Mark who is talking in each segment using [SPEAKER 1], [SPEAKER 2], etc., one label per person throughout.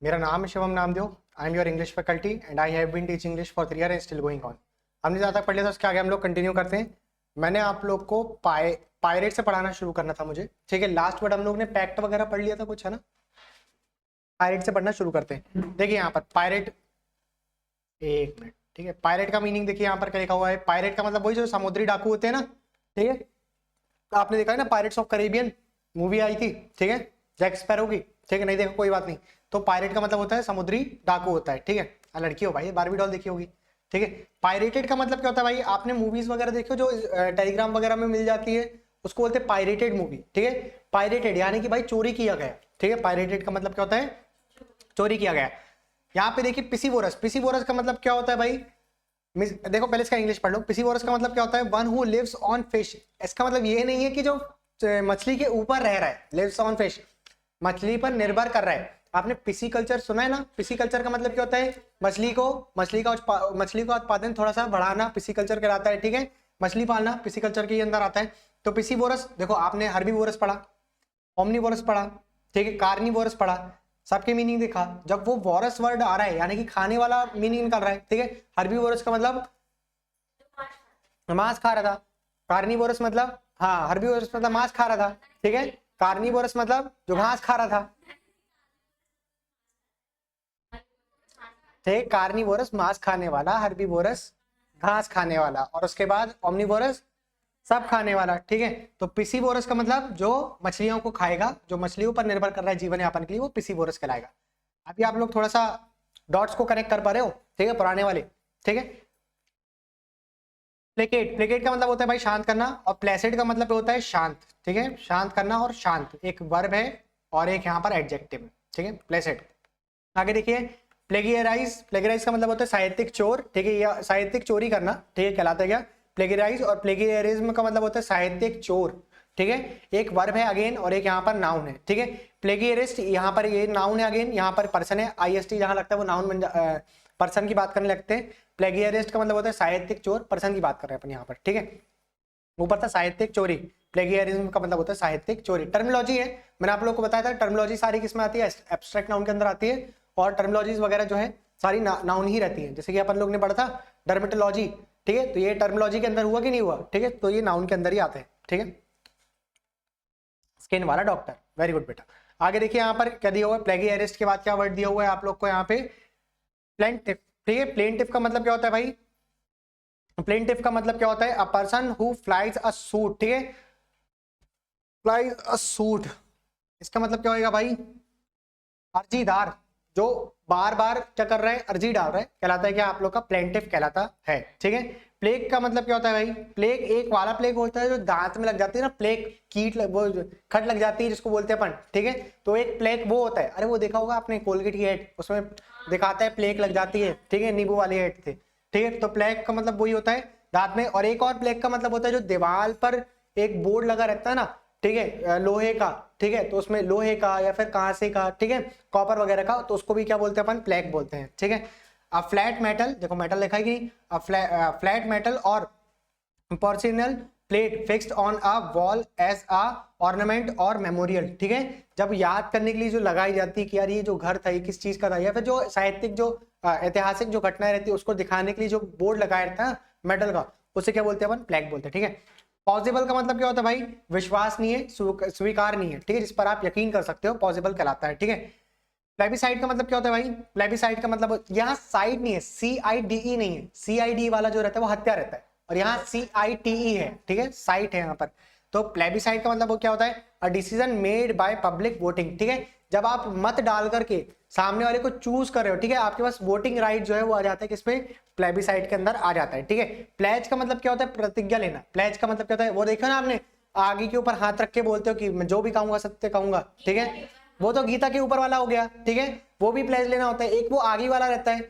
[SPEAKER 1] मेरा नाम है Shivam Namdev. I am your English faculty and I have been teaching English for 3 year and still going on. हमने जहाँ तक पढ़ लिया था उसके आगे हम लोग कंटिन्यू करते हैं। मैंने आप लोग को पायरेट से पढ़ाना शुरू करना था मुझे, ठीक है। लास्ट वर्ड हम लोग ने पैक्ट वगैरह पढ़ लिया था कुछ, है ना। पायरेट से पढ़ना शुरू करते हैं। देखिए यहाँ पर पायरेट, एक मिनट, ठीक है। पायरेट का मीनिंग देखिए यहाँ पर क्या लिखा हुआ है। पायरेट का मतलब वही जो समुद्री डाकू होते हैं ना, ठीक है। आपने देखा है ना पायरेट्स ऑफ कैरिबियन मूवी आई थी, ठीक है, जैक स्पैरो की, ठीक है। नहीं देखो कोई बात नहीं। तो पायरेट का मतलब होता है समुद्री डाकू होता है, ठीक है। लड़की हो भाई, बारबी डॉल देखी होगी, ठीक है। पायरेटेड का मतलब क्या होता है भाई, आपने मूवीज वगैरह देखी हो जो टेलीग्राम वगैरह में मिल जाती है, उसको बोलते हैं पायरेटेड मूवी, ठीक है। पायरेटेड यानी कि भाई चोरी किया गया, ठीक है। पायरेटेड का मतलब क्या होता है, चोरी किया गया। यहाँ पे देखिए पिसीवोरस, पिसीवोरस का मतलब क्या होता है भाई। देखो पहले इसका इंग्लिश पढ़ लो। पिसीवोरस का मतलब क्या होता है, one who lives on fish. इसका मतलब ये नहीं है कि जो मछली के ऊपर रह रहा है, लिव्स ऑन फिश, मछली पर निर्भर कर रहा है। आपने पिसीकल्चर सुना है ना। पिसीकल्चर का मतलब क्या होता है, मछली का उत्पादन थोड़ा सा बढ़ाना पिसीकल्चर कहलाता है, ठीक है। मछली पालना पिसीकल्चर के अंदर आता है। तो पिसीवोरस, देखो आपने हर्बीवोरस पढ़ा, ओमनीवोरस पढ़ा, ठीक है, कार्निवोरस पढ़ा, सबके मीनिंग देखा। जब वो वोरस वर्ड आ रहा है यानी कि खाने वाला मीनिंग निकल रहा है, ठीक है। हर्बीवोरस का मतलब मांस खा रहा था, कार्निवोरस मतलब, हाँ, हर्बीवोरस मतलब मांस खा रहा था, ठीक है। कार्निवोरस मतलब जो घास खा रहा था, ठीक। कार्निवोरस मांस खाने वाला, हर्बीवोरस घास खाने वाला, और उसके बाद ओमनीवोरस सब खाने वाला, ठीक है। तो पिसीवोरस का मतलब जो मछलियों को खाएगा, जो मछलियों पर निर्भर कर रहा है जीवन यापन के लिए, वो पिसीवोरस कहलाएगा। अभी आप लोग थोड़ा सा डॉट्स को कनेक्ट कर पा रहे हो, ठीक है, पुराने वाले, ठीक है। प्लेकेट, प्लेकेट का मतलब होता है भाई शांत करना, और प्लेसिड का मतलब होता है शांत, ठीक है। शांत करना और शांत एक वर्ब है और एक यहाँ पर एडजेक्टिव है, ठीक है, प्लेसिड। आगे देखिए प्लेगियराइज, प्लेगियराइज का मतलब होता है साहित्यिक चोर, ठीक है, या साहित्यिक चोरी करना, ठीक है, कहलाता है क्या, प्लेगियराइज। और प्लेगियरिज्म का मतलब होता है साहित्यिक चोर, ठीक है। एक वर्ब है अगेन और एक यहाँ पर नाउन है, ठीक है। प्लेगियरिस्ट यहाँ पर ये नाउन है अगेन, यहाँ पर पर्सन है, आईएसटी जहां लगता है वो नाउन बन पर्सन की बात करने लगते हैं। प्लेगियरिस्ट का मतलब होता है साहित्यिक चोर, पर्सन की बात कर रहे हैं अपन यहाँ पर, ठीक है। ऊपर था साहित्यिक चोरी, प्लेगियरिज्म का मतलब होता है साहित्यिक चोरी। टर्मिनोलॉजी है, मैंने आप लोग को बताया था टर्मिनोलॉजी सारी किसमें आती है, एब्स्ट्रैक्ट नाउन के अंदर आती है, और टर्मिनोलॉजीज वगैरह जो है सारी नाउन ही रहती है। जैसे कि अपन लोग ने पढ़ा था डर्मेटोलॉजी, ठीक है, तो ये टर्मिनोलॉजी के अंदर हुआ कि नहीं हुआ, ठीक है, तो ये नाउन के अंदर ही आते हैं, ठीक है। स्किन वाला डॉक्टर, वेरी गुड बेटा। आगे देखिए यहाँ पर क्या दिया हुआ है, प्लेगियरिस्ट के बाद क्या वर्ड दिया हुआ है आप लोग को यहाँ पे, प्लेंटिफ, ठीक है। प्लेंटिफ का मतलब क्या होता है भाई, प्लेंटिफ का मतलब क्या होता है, a person who flies a suit, ठीक है, फ्लाइज अ सूट। इसका मतलब क्या होगा भाई, अर्जीदार, जो बार बार क्या कर रहा है, अर्जी डाल रहा है, कहलाता है क्या आप लोग का, प्लेंटिफ कहलाता है, ठीक है। प्लेग का मतलब क्या होता है भाई, प्लेग एक वाला प्लेग होता है जो दांत में लग जाती है ना, प्लेग कीट वो खट लग जाती है जिसको बोलते हैं अपन, ठीक है। तो एक प्लेग वो होता है, अरे वो देखा होगा आपने कोलगेट की एड, उसमें दिखाता है प्लेग लग जाती है, ठीक है, नींबू वाली एड थे, ठीक है। तो प्लेग का मतलब वही होता है दांत में। और एक और प्लेग का मतलब होता है जो दीवार पर एक बोर्ड लगा रहता है ना, ठीक है, लोहे का, ठीक है, तो उसमें लोहे का या फिर कांसे का, ठीक है, कॉपर वगैरह का, तो उसको भी क्या बोलते हैं अपन, प्लेग बोलते हैं, ठीक है। अ फ्लैट मेटल, देखो मेटल लिखा है कि फ्लैट मेटल और porcelain plate fixed on a wall as a ornament और मेमोरियल, ठीक है। जब याद करने के लिए जो लगाई जाती है कि यार ये जो घर था ये किस चीज का था, या फिर जो साहित्यिक जो ऐतिहासिक जो घटनाएं रहती है उसको दिखाने के लिए जो बोर्ड लगाया रहता है मेटल का, उसे क्या बोलते हैं अपन, प्लेग बोलते हैं, ठीक है। पॉसिबल का मतलब क्या होता है भाई, विश्वसनीय, स्वीकारनीय, ठीक है, जिस पर आप यकीन कर सकते हो, पॉसिबल कहलाता है, ठीक है। प्लेबिसाइड का मतलब क्या होता है भाई, प्लेबिसाइड का मतलब यहाँ साइड नहीं है, CIDE नहीं है, CID वाला जो रहता है वो हत्या रहता है, और यहाँ CITE है, ठीक है, साइट है यहाँ पर। तो प्लेबिसाइड का मतलब वो क्या होता है, a decision made by public voting, ठीक है। जब आप मत डाल करके सामने वाले को चूज कर रहे हो, ठीक है, आपके पास वोटिंग राइट जो है वो आ जाता है किसमें, प्लेबिसाइड के अंदर आ जाता है, ठीक है। प्लेज का मतलब क्या होता है, प्रतिज्ञा लेना। प्लेज का मतलब क्या होता है, वो देखा ना आपने, आगे के ऊपर हाथ रख के बोलते हो कि मैं जो भी कहूंगा सत्य कहूंगा, ठीक है, वो तो गीता के ऊपर वाला हो गया, ठीक है, वो भी प्लेज लेना होता है। एक वो आगे वाला रहता है,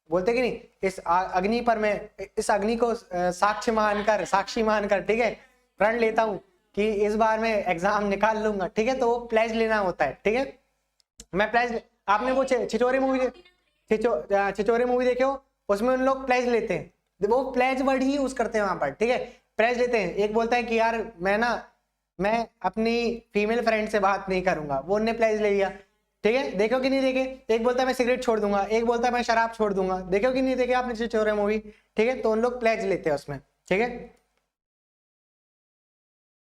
[SPEAKER 1] बोलते कि नहीं, इस अग्नि पर मैं, इस अग्नि को साक्षी मानकर, ठीक है, प्रण लेता हूं कि इस बार मैं एग्जाम निकाल लूंगा, ठीक है, तो वो प्लेज लेना होता है, ठीक है। मैं प्लेज, आपने वो छिछोरे मूवी देखे हो, उसमें उन लोग प्लेज लेते हैं, वो प्लेज वर्ड ही यूज करते हैं वहां पर, ठीक है, प्लेज लेते हैं। एक बोलता है कि यार मैं अपनी फीमेल फ्रेंड से बात नहीं करूंगा, वो उनने प्लेज ले लिया। ठीक है, देखो कि नहीं देखे, एक बोलता है मैं सिगरेट छोड़ दूंगा, एक बोलता है मैं शराब छोड़ दूंगा, देखो कि नहीं देखे आपने चिचोरे मूवी, ठीक है, तो उन लोग प्लेज लेते हैं उसमें, ठीक है।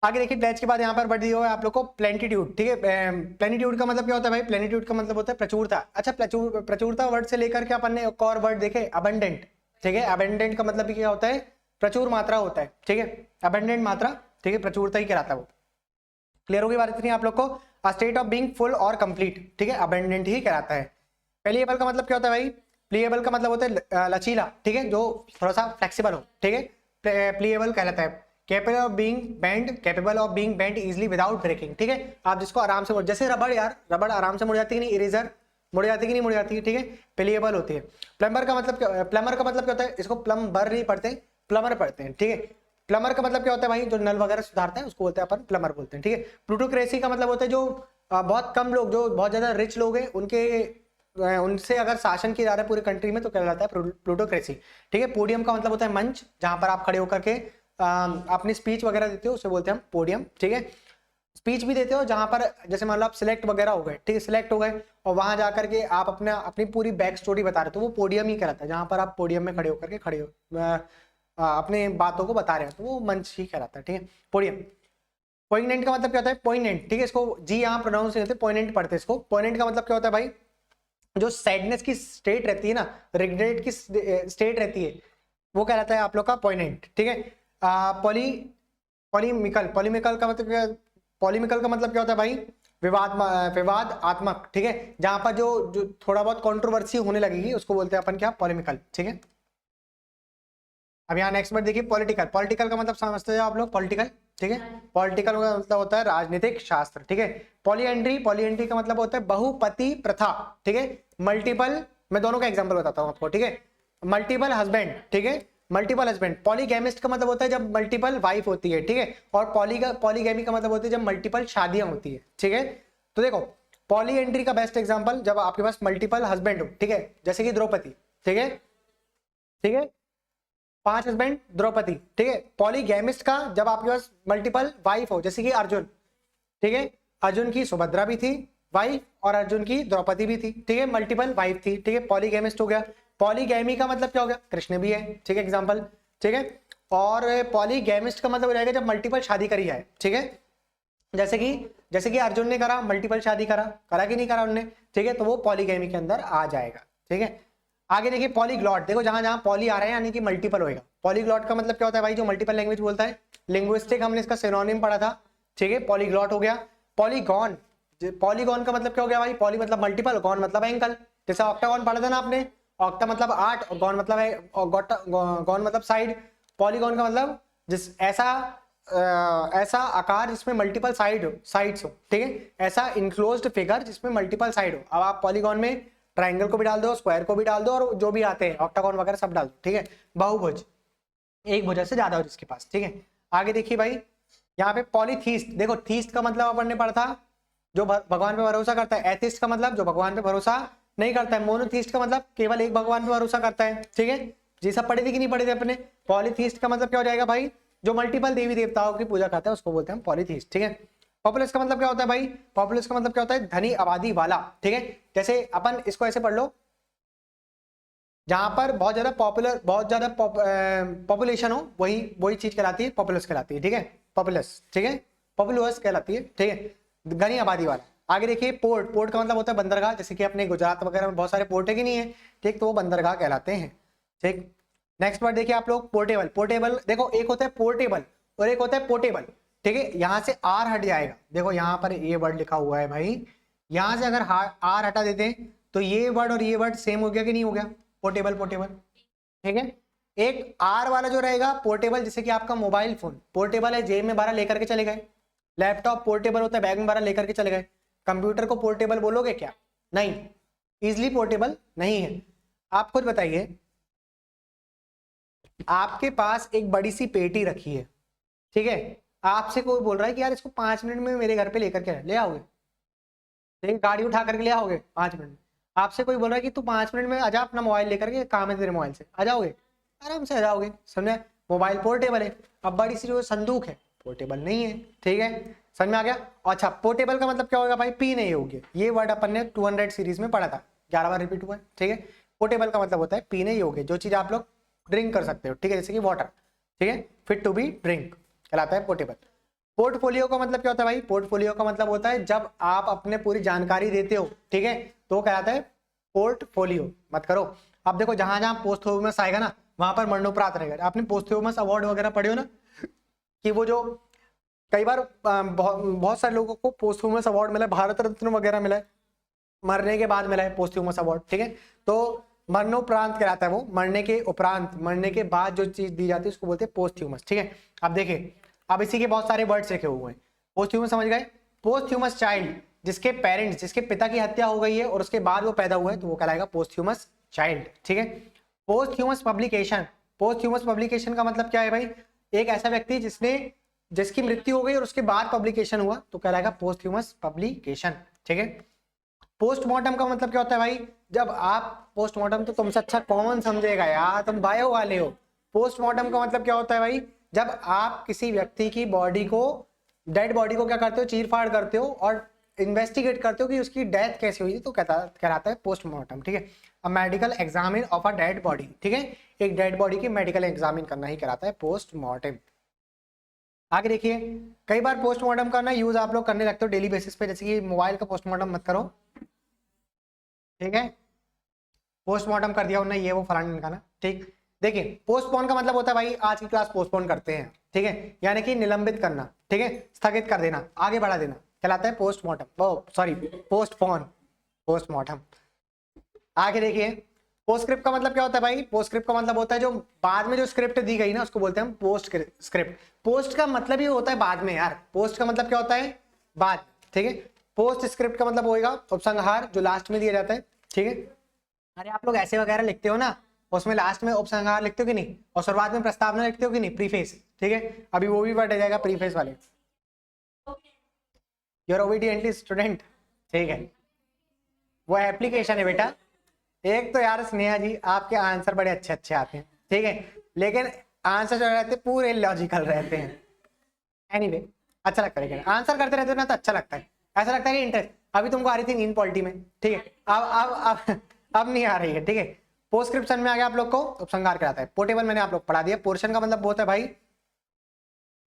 [SPEAKER 1] आगे देखिए प्लेज के बाद यहाँ पर बढ़ दिया हुआ है आप लोग को प्लेनिट्यूड, ठीक है। प्लेनिट्यूड का मतलब क्या होता है भाई, प्लेनिट्यूड का मतलब होता है प्रचुरता। अच्छा, प्रचुरता वर्ड से लेकर के अपन ने एक और वर्ड देखे अबंडेंट, ठीक है। अबंडेंट का मतलब क्या होता है, प्रचुर मात्रा होता है, ठीक है, अबंडेंट मात्रा, ठीक है, प्रचुरता ही कहलाता है वो। क्लियर होगी बात इतनी आप लोग को, a state of being full और कंप्लीट, ठीक है, अबंडेंट ही कहलाता है। प्लीएबल का मतलब क्या होता है भाई, प्लीएबल का मतलब होता है लचीला, ठीक है, जो थोड़ा सा फ्लेक्सिबल हो, ठीक है, प्लीएबल कहलाता है। Capable of being bend, capable of being bend easily without breaking, ठीक है, आप जिसको आराम से जैसे रबड़, यार रबड़ आराम से मुड़ जाती है कि नहीं, इरेजर मुड़ जाती है कि नहीं मुड़ जाती है, ठीक है, प्लीएबल होती है। प्लम्बर का मतलब क्या होता है, इसको प्लम्बर नहीं पढ़ते, प्लमर पढ़ते हैं, ठीक है। प्लमर का मतलब क्या होता है भाई, जो नल वगैरह सुधारते हैं उसको बोलते हैं अपन प्लमर बोलते हैं, ठीक है। प्लूटोक्रेसी का मतलब होता है जो बहुत कम लोग, जो बहुत ज्यादा रिच लोग हैं उनके उनसे अगर शासन किया जा रहा है पूरी कंट्री में तो कहलाता है प्लूटोक्रेसी, ठीक है। पोडियम का मतलब होता है मंच, जहां पर आप खड़े होकर के अपनी स्पीच वगैरह देते हो उसे बोलते हैं हम पोडियम, ठीक है। स्पीच भी देते हो जहां पर जैसे मान लो आप सिलेक्ट वगैरह हो गए, ठीक है, सिलेक्ट हो गए और वहां जाकर के आप अपनी पूरी बैक स्टोरी बता रहे हो तो वो पोडियम ही कहलाता है, जहां पर आप पोडियम में खड़े होकर के अपने बातों को बता रहे हैं तो वो मंच ही कहलाता है, ठीक है, पोडियम। पोइग्नेंट का मतलब क्या होता है, पोइग्नेंट, ठीक है, इसको जी यहाँ प्रोनाउंस नहीं होते, पोइग्नेंट पढ़ते हैं इसको। पोइग्नेंट का मतलब क्या होता है भाई, जो सैडनेस की स्टेट रहती है ना, रिग्रेट की स्टेट रहती है, वो कहलाता है आप लोग का पोइग्नेंट, ठीक है। पॉली पॉलीमिकल का मतलब क्या, पॉलीमिकल का मतलब क्या होता है भाई, विवादात्मक, ठीक है, जहां पर जो थोड़ा बहुत कंट्रोवर्सी होने लगेगी उसको बोलते हैं अपन क्या, पॉलीमिकल, ठीक है। अब यहाँ नेक्स्ट वर्ड देखिए पॉलिटिकल। पॉलिटिकल का मतलब समझते हो आप लोग, पॉलिटिकल, ठीक है, पॉलिटिकल का मतलब होता है राजनीतिक शास्त्र, ठीक है। पॉलीएंड्री का मतलब होता है बहुपति प्रथा, ठीक है। मल्टीपल, मैं दोनों का एग्जांपल बताता हूँ आपको, ठीक है। मल्टीपल हस्बैंड, ठीक है, मल्टीपल हस्बैंड। पॉलीगैमिस्ट का मतलब होता है जब मल्टीपल वाइफ होती है, ठीक है। और पॉलीगैमी का मतलब होता है जब मल्टीपल शादियां होती है, ठीक है। तो देखो पॉलीएंड्री का बेस्ट एग्जाम्पल जब आपके पास मल्टीपल हस्बैंड हो, ठीक है, जैसे कि द्रौपदी, ठीक है, ठीक है, 5 हस्बैंड द्रौपदी, ठीक है। पॉलीगैमिस्ट का जब आपके पास मल्टीपल वाइफ हो, जैसे कि अर्जुन, ठीक है, अर्जुन की सुभद्रा भी थी वाइफ और अर्जुन की द्रौपदी भी थी, ठीक है, मल्टीपल वाइफ थी, ठीक है, पॉलीगैमिस्ट हो गया। पॉलीगैमी का मतलब क्या हो गया, कृष्ण भी है, ठीक है, एग्जाम्पल, ठीक है। और पॉलीगैमिस्ट का मतलब हो जाएगा जब मल्टीपल शादी करी जाए, ठीक है, जैसे कि अर्जुन ने करा, मल्टीपल शादी करा कि नहीं करा उनने, ठीक है, तो वो पॉलीगैमी के अंदर आ जाएगा, ठीक है। आगे देखिए पॉलीग्लॉट, देखो जहां जहां पॉली आ रहा है यानी कि मल्टीपल होएगा। पॉलीग्लॉट का मतलब क्या होता है भाई, जो मल्टीपल लैंग्वेज बोलता है, लिंग्विस्टिक हमने इसका सिनोनिम पढ़ा था, ठीक है, पॉलीग्लॉट हो गया। पॉलीगॉन, पॉलीगॉन का मतलब क्या हो गया भाई, पॉली मतलब मल्टीपल, गॉन मतलब एंगल, जैसे ऑक्टागॉन पढ़ा था ना आपने, ऑक्टा मतलब 8 और गॉन मतलब है, गॉन मतलब साइड। पॉलीगॉन का मतलब जिस ऐसा आकार जिसमें मल्टीपल साइड्स हो, ठीक है, ऐसा इनक्लोज्ड फिगर जिसमें मल्टीपल साइड हो। अब आप पॉलीगॉन में ट्राइंगल को भी डाल दो, स्क्वायर को भी डाल दो और जो भी आते हैं ऑक्टागॉन वगैरह सब डाल दो, ठीक है। बहुभुज, एक भुजा से ज्यादा हो जिसके पास, ठीक है। आगे देखिए भाई यहाँ पे पॉलीथीस्ट, देखो थीस्ट का मतलब अपन ने पढ़ा था जो भगवान पे भरोसा करता है, एथिस्ट का मतलब जो भगवान पे भरोसा नहीं करता है, मोनोथीस्ट का मतलब केवल एक भगवान पे भरोसा करता है, ठीक है। जी सब पढ़े थे कि नहीं पढ़े थे अपने। पॉलीथीस्ट का मतलब क्या हो जाएगा भाई, जो मल्टीपल देवी देवताओं की पूजा करता है उसको बोलते हैं पॉलीथीस्ट, ठीक है। पॉपुलस का मतलब क्या होता है भाई, पॉपुलस का मतलब क्या होता है, धनी आबादी वाला, ठीक है। जैसे अपन इसको ऐसे पढ़ लो, जहां पर बहुत ज्यादा पॉपुलेशन हो, वही चीज कहलाती है, पॉपुलस कहलाती है, ठीक है, पॉपुलस, ठीक है, पॉपुलस कहलाती है, ठीक है, घनी आबादी वाला। आगे देखिए पोर्ट का मतलब होता है बंदरगाह, जैसे कि अपने गुजरात वगैरह में बहुत सारे पोर्ट है कि नहीं है, ठीक, तो वो बंदरगाह कहलाते हैं, ठीक। नेक्स्ट वर्ड देखिए आप लोग पोर्टेबल देखो एक होता है पोर्टेबल और एक होता है पोर्टेबल, ठीक है। यहां से आर हट जाएगा, देखो यहाँ पर ये वर्ड लिखा हुआ है भाई, यहां से अगर आर हटा देते हैं तो ये वर्ड और ये वर्ड सेम हो गया कि नहीं हो गया, पोर्टेबल, ठीक है। एक आर वाला जो रहेगा पोर्टेबल, जैसे कि आपका मोबाइल फोन पोर्टेबल है, जेब में बारह लेकर के चले गए। लैपटॉप पोर्टेबल होता है, बैग में बारह लेकर के चले गए। कंप्यूटर को पोर्टेबल बोलोगे क्या, नहीं, इजिली पोर्टेबल नहीं है। आप खुद बताइए, आपके पास एक बड़ी सी पेटी रखी है, ठीक है, आपसे कोई बोल रहा है कि यार इसको 5 मिनट में मेरे घर पे लेकर के ले आओगे, ठीक है, गाड़ी उठा करके ले आओगे 5 मिनट में। आपसे कोई बोल रहा है कि तू 5 मिनट में आजा, अपना मोबाइल लेकर के, काम है तेरे मोबाइल से, आ जाओगे, आराम से आ जाओगे, समझे। मोबाइल पोर्टेबल है। अब बड़ी सी जो संदूक है पोर्टेबल नहीं है, ठीक है, समझ में आ गया। अच्छा, पोर्टेबल का मतलब क्या होगा भाई, पीने योग्य। ये वर्ड अपन ने 200 सीरीज में पढ़ा था, 11 बार रिपीट हुआ है, ठीक है। पोर्टेबल का मतलब होता है पीने योग्य, जो चीज आप लोग ड्रिंक कर सकते हो, ठीक है, जैसे कि वाटर, ठीक है, फिट टू बी ड्रिंक कहलाता है पोर्टेबल। पोर्टफोलियो का मतलब क्या होता है भाई, पोर्टफोलियो का मतलब होता है जब आप अपने पूरी जानकारी देते हो, ठीक है, तो कहलाता है पोर्टफोलियो। मत करो, अब देखो जहां जहां पोस्थ्यूमस आएगा ना, वहां पर मरणोपरांत रहेगा। आपने पोस्थ्यूमस अवार्ड वगैरह पढ़े हो ना, कि वो जो कई बार बहुत सारे लोगों को पोस्थ्यूमस अवार्ड मिला है, भारत रत्न वगैरह मिला है, मरने के बाद मिला है पोस्थ्यूमस अवार्ड, ठीक है। तो मरणोपरांत कहलाता है वो, मरने के उपरांत, मरने के बाद जो चीज दी जाती है उसको बोलते हैं पोस्थ्यूमस, ठीक है। अब देखिए, अब इसी के बहुत सारे वर्ड्स लिखे हुए हैं। पोस्थ्यूमस समझ गए, पोस्थ्यूमस चाइल्ड, जिसके पेरेंट्स, जिसके पिता की हत्या हो गई है और उसके बाद वो पैदा हुआ है, तो वो कहलाएगा पोस्थ्यूमस चाइल्ड, ठीक है। पोस्थ्यूमस पब्लिकेशन, पोस्थ्यूमस पब्लिकेशन का मतलब क्या है भाई, एक ऐसा व्यक्ति जिसकी मृत्यु हो गई और उसके बाद पब्लिकेशन हुआ, तो कहलाएगा पोस्थ्यूमस पब्लिकेशन, ठीक है। पोस्टमार्टम का मतलब क्या होता है भाई, जब आप पोस्टमार्टम, तो तुमसे अच्छा कौन समझेगा यार, तुम बायो वाले हो। पोस्टमार्टम का मतलब क्या होता है भाई, जब आप किसी व्यक्ति की बॉडी को, डेड बॉडी को क्या करते हो, चीर फाड़ करते हो और इन्वेस्टिगेट करते हो कि उसकी डेथ कैसे हुई, तो कहलाता है पोस्टमार्टम, ठीक है। A medical examine of a dead body, ठीक है, एक डेड बॉडी की मेडिकल एग्जामिन करना ही कहलाता है पोस्टमार्टम। आगे देखिए, कई बार पोस्टमार्टम का ना यूज आप लोग करने लगते हो डेली बेसिस पे, जैसे कि मोबाइल का पोस्टमार्टम मत करो, ठीक है, पोस्टमार्टम कर दिया उन्होंने, ये वो फलाना का ना, ठीक। देखिए, पोस्टपोन का मतलब होता है भाई, आज की क्लास पोस्टपोन करते हैं, ठीक है, यानी कि निलंबित करना, ठीक है, स्थगित कर देना, आगे बढ़ा देना, कहलाता है पोस्टमार्टम, ओ सॉरी पोस्टपोन, पोस्टमार्टम। आगे देखिए, पोस्टस्क्रिप्ट का मतलब क्या होता है भाई, पोस्टस्क्रिप्ट का मतलब होता है जो बाद में जो स्क्रिप्ट दी गई ना, उसको बोलते हैं हम पोस्ट स्क्रिप्ट। पोस्ट का मतलब ही होता है बाद में यार, पोस्ट का मतलब क्या होता है, बाद, ठीक है। पोस्ट स्क्रिप्ट का मतलब होगा उपसंहार, जो लास्ट में दिया जाता है, ठीक है। अरे आप लोग ऐसे वगैरह लिखते हो ना, उसमें लास्ट में उपसंहार लिखते हो कि नहीं, और शुरुआत में प्रस्तावना लिखते हो कि नहीं, प्रीफेस, ठीक है, अभी वो भी बढ़ जाएगा प्रीफेस वाले। यूर ओबीडिएंटली स्टूडेंट, ठीक है, वो एप्लीकेशन है बेटा। एक तो यार स्नेहा जी, आपके आंसर बड़े अच्छे अच्छे आते हैं, ठीक है, लेकिन आंसर जो रहते हैं पूरे लॉजिकल रहते हैं। एनीवे, अच्छा लगता है, आंसर करते रहते हो ना तो अच्छा लगता है, ऐसा लगता है कि इंटरेस्ट। अभी तुमको आ रही थी नींद पॉलिटी में, ठीक है, अब नहीं आ रही है, ठीक है। पोस्टस्क्रिप्शन में आ गया आप लोग को उपसंहार कराता है। पोर्टेबल मैंने आप लोग पढ़ा दिया। पोर्शन का मतलब होता है भाई,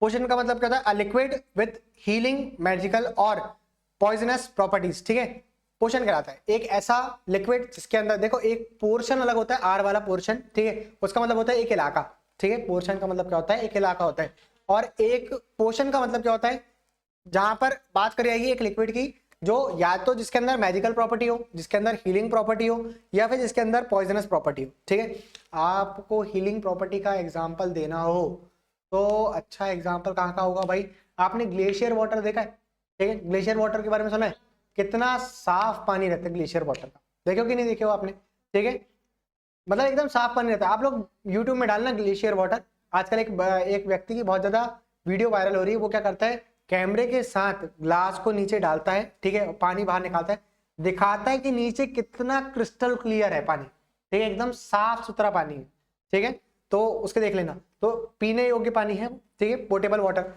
[SPEAKER 1] पोर्शन का मतलब क्या होता है, लिक्विड विद हीलिंग मैजिकल और पॉइजनस प्रॉपर्टीज, ठीक है, पोर्शन कहलाता है एक ऐसा लिक्विड जिसके अंदर, देखो एक पोर्शन अलग होता है, आर वाला पोर्शन, ठीक है, उसका मतलब होता है एक इलाका, ठीक है, पोर्शन का मतलब क्या होता है, एक इलाका होता है। और एक पोर्शन का मतलब क्या होता है, जहां पर बात करी जाएगी एक लिक्विड की, जो या तो जिसके अंदर मैजिकल प्रॉपर्टी हो, जिसके अंदर हीलिंग प्रॉपर्टी हो, या फिर जिसके अंदर पॉइजनस प्रॉपर्टी हो, ठीक है। आपको हीलिंग प्रॉपर्टी का एग्जांपल देना हो तो अच्छा एग्जांपल कहाँ का होगा भाई, आपने ग्लेशियर वाटर देखा है, ठीक है, ग्लेशियर वाटर के बारे में सुना है, कितना साफ पानी रहता है ग्लेशियर वाटर का, देखो कि नहीं देखे हो आपने, ठीक है, मतलब एकदम साफ पानी रहता है। आप लोग यूट्यूब में डालना ग्लेशियर वाटर, आजकल एक व्यक्ति की बहुत ज्यादा वीडियो वायरल हो रही है, वो क्या करता है, कैमरे के साथ ग्लास को नीचे डालता है, ठीक है, पानी बाहर निकालता है, दिखाता है कि नीचे कितना क्रिस्टल क्लियर है पानी, ठीक है, एकदम साफ सुथरा पानी है, ठीक है, तो उसके देख लेना, तो पीने योग्य पानी है, ठीक है, पोर्टेबल वाटर,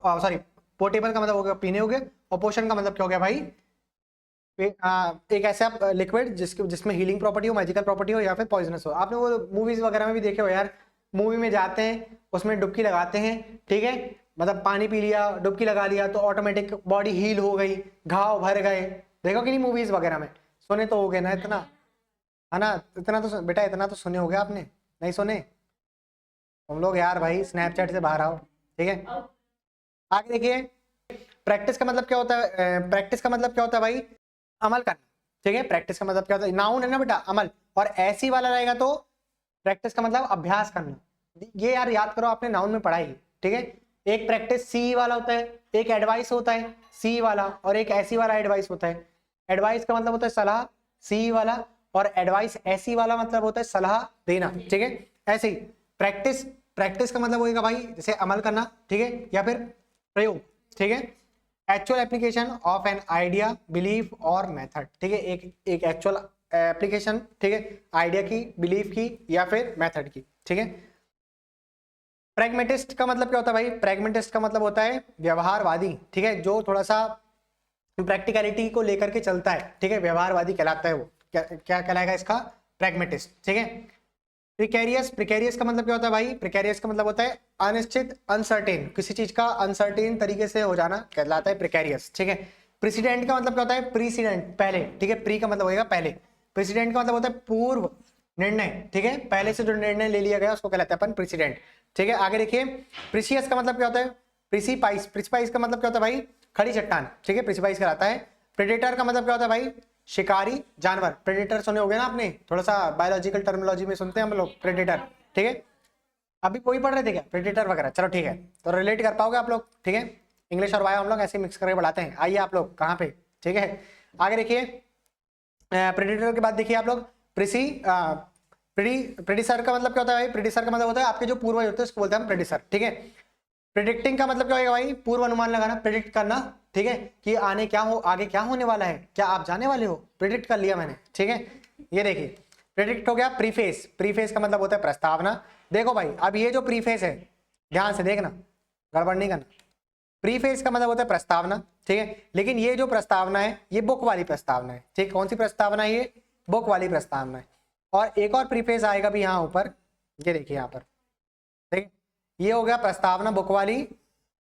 [SPEAKER 1] सॉरी, पोर्टेबल का मतलब हो गया पीने योग्य, और पोषण का मतलब क्या हो गया भाई, एक ऐसा लिक्विड जिसमें हीलिंग प्रॉपर्टी हो, मैजिकल प्रॉपर्टी हो, या फिर पॉइजनस हो। आपने वो मूवीज वगैरह में भी देखे हो यार, मूवी में जाते हैं, उसमें डुबकी लगाते हैं, ठीक है, मतलब पानी पी लिया, डुबकी लगा लिया, तो ऑटोमेटिक बॉडी हील हो गई, घाव भर गए, देखो कि नहीं मूवीज वगैरह में, सुने तो हो गए ना इतना, है ना, इतना तो बेटा, इतना तो सुने हो गया आपने, नहीं सुने तुम लोग यार भाई, स्नैपचैट से बाहर आओ, ठीक है। आगे देखिए, प्रैक्टिस का मतलब क्या होता है, प्रैक्टिस का मतलब क्या होता है भाई, अमल करना, ठीक है, प्रैक्टिस का मतलब क्या होता है, नाउन है ना बेटा, अमल, और ऐसी वाला रहेगा तो प्रैक्टिस का मतलब अभ्यास करना, ये यार याद करो, आपने नाउन में पढ़ा ही, ठीक है। एक प्रैक्टिस सी वाला होता है, एक एडवाइस होता है सी वाला, और एक ऐसी वाला एडवाइस होता है। एडवाइस का मतलब होता है सलाह, सी वाला, और एडवाइस ऐसी वाला मतलब होता है सलाह देना, ठीक है। ऐसे ही प्रैक्टिस, प्रैक्टिस का मतलब होगा भाई जैसे अमल करना, ठीक है, या फिर प्रयोग, ठीक है। Actual application of an idea, belief और मेथड, ठीक है, एक एक्चुअल एप्लीकेशन, ठीक है, आइडिया की, बिलीफ की, या फिर मेथड की, ठीक है। प्रैग्मेटिस्ट का मतलब क्या होता है भाई? प्रैग्मेटिस्ट का मतलब होता है व्यवहारवादी, ठीक है, जो थोड़ा सा प्रैक्टिकलिटी को लेकर के चलता है, ठीक है, व्यवहारवादी कहलाता है वो। क्या क्या कहलाएगा इसका? प्रैग्मेटिस्ट, ठीक है। प्रिकेरियस, प्रिकेरियस का मतलब क्या होता है भाई? प्रिकेरियस का मतलब होता है अनिश्चित, अनसर्टेन, किसी चीज का अनसर्टेन तरीके से हो जाना कहलाता है प्रिकेरियस, ठीक है। प्रेसिडेंट का मतलब क्या होता है? प्रीसिडेंट, पहले, ठीक है, प्री का मतलब होगा पहले, प्रेसिडेंट का मतलब होता है पूर्व निर्णय, ठीक है, पहले से जो निर्णय ले लिया गया उसको कहलाता है अपन प्रेसिडेंट, ठीक है। आगे देखिए, प्रीसियस का मतलब क्या होता है? प्रिसिपाइस, प्रिसिपाइस का मतलब क्या होता है भाई? खड़ी चट्टान, ठीक है, प्रिसिपाइस कहलाता है। प्रेडेटर का मतलब क्या होता है भाई? शिकारी जानवर, प्रेडेटर सुने होंगे ना आपने, थोड़ा सा बायोलॉजिकल टर्मिनोलॉजी में सुनते हैं हम लोग प्रेडेटर, ठीक है। अभी कोई पढ़ रहे थे क्या प्रेडेटर वगैरह? चलो ठीक है, तो रिलेट कर पाओगे आप लोग, ठीक है। इंग्लिश और बायो हम लोग ऐसे मिक्स करके बढ़ाते हैं। आइए आप लोग कहाँ पे, ठीक है। आगे देखिए, प्रेडेटर के बाद देखिए आप लोग प्रेडिसर का मतलब क्या होता है भाई? प्रेडिसर का मतलब होता है आपके जो पूर्वज होते हैं उसको बोलते हैं हम प्रेडिसर, ठीक है। प्रिडिक्टिंग का मतलब क्या होगा भाई? पूर्व अनुमान लगाना, प्रिडिक्ट करना, ठीक है, कि आने क्या हो, आगे क्या होने वाला है, क्या आप जाने वाले हो, प्रिडिक्ट कर लिया मैंने, ठीक है। ये देखिए, प्रिडिक्ट हो गया। प्रीफेस, प्रीफेस का मतलब होता है प्रस्तावना। देखो भाई, अब ये जो प्रीफेस है, ध्यान से देखना, गड़बड़ नहीं करना। प्रीफेस का मतलब होता है प्रस्तावना, ठीक है, लेकिन ये जो प्रस्तावना है ये बुक वाली प्रस्तावना है, ठीक। कौन सी प्रस्तावना है ये? बुक वाली प्रस्तावना है। और एक और प्रीफेस आएगा भी यहाँ ऊपर, ये देखिए यहाँ पर, ठीक। ये हो गया प्रस्तावना बुक वाली,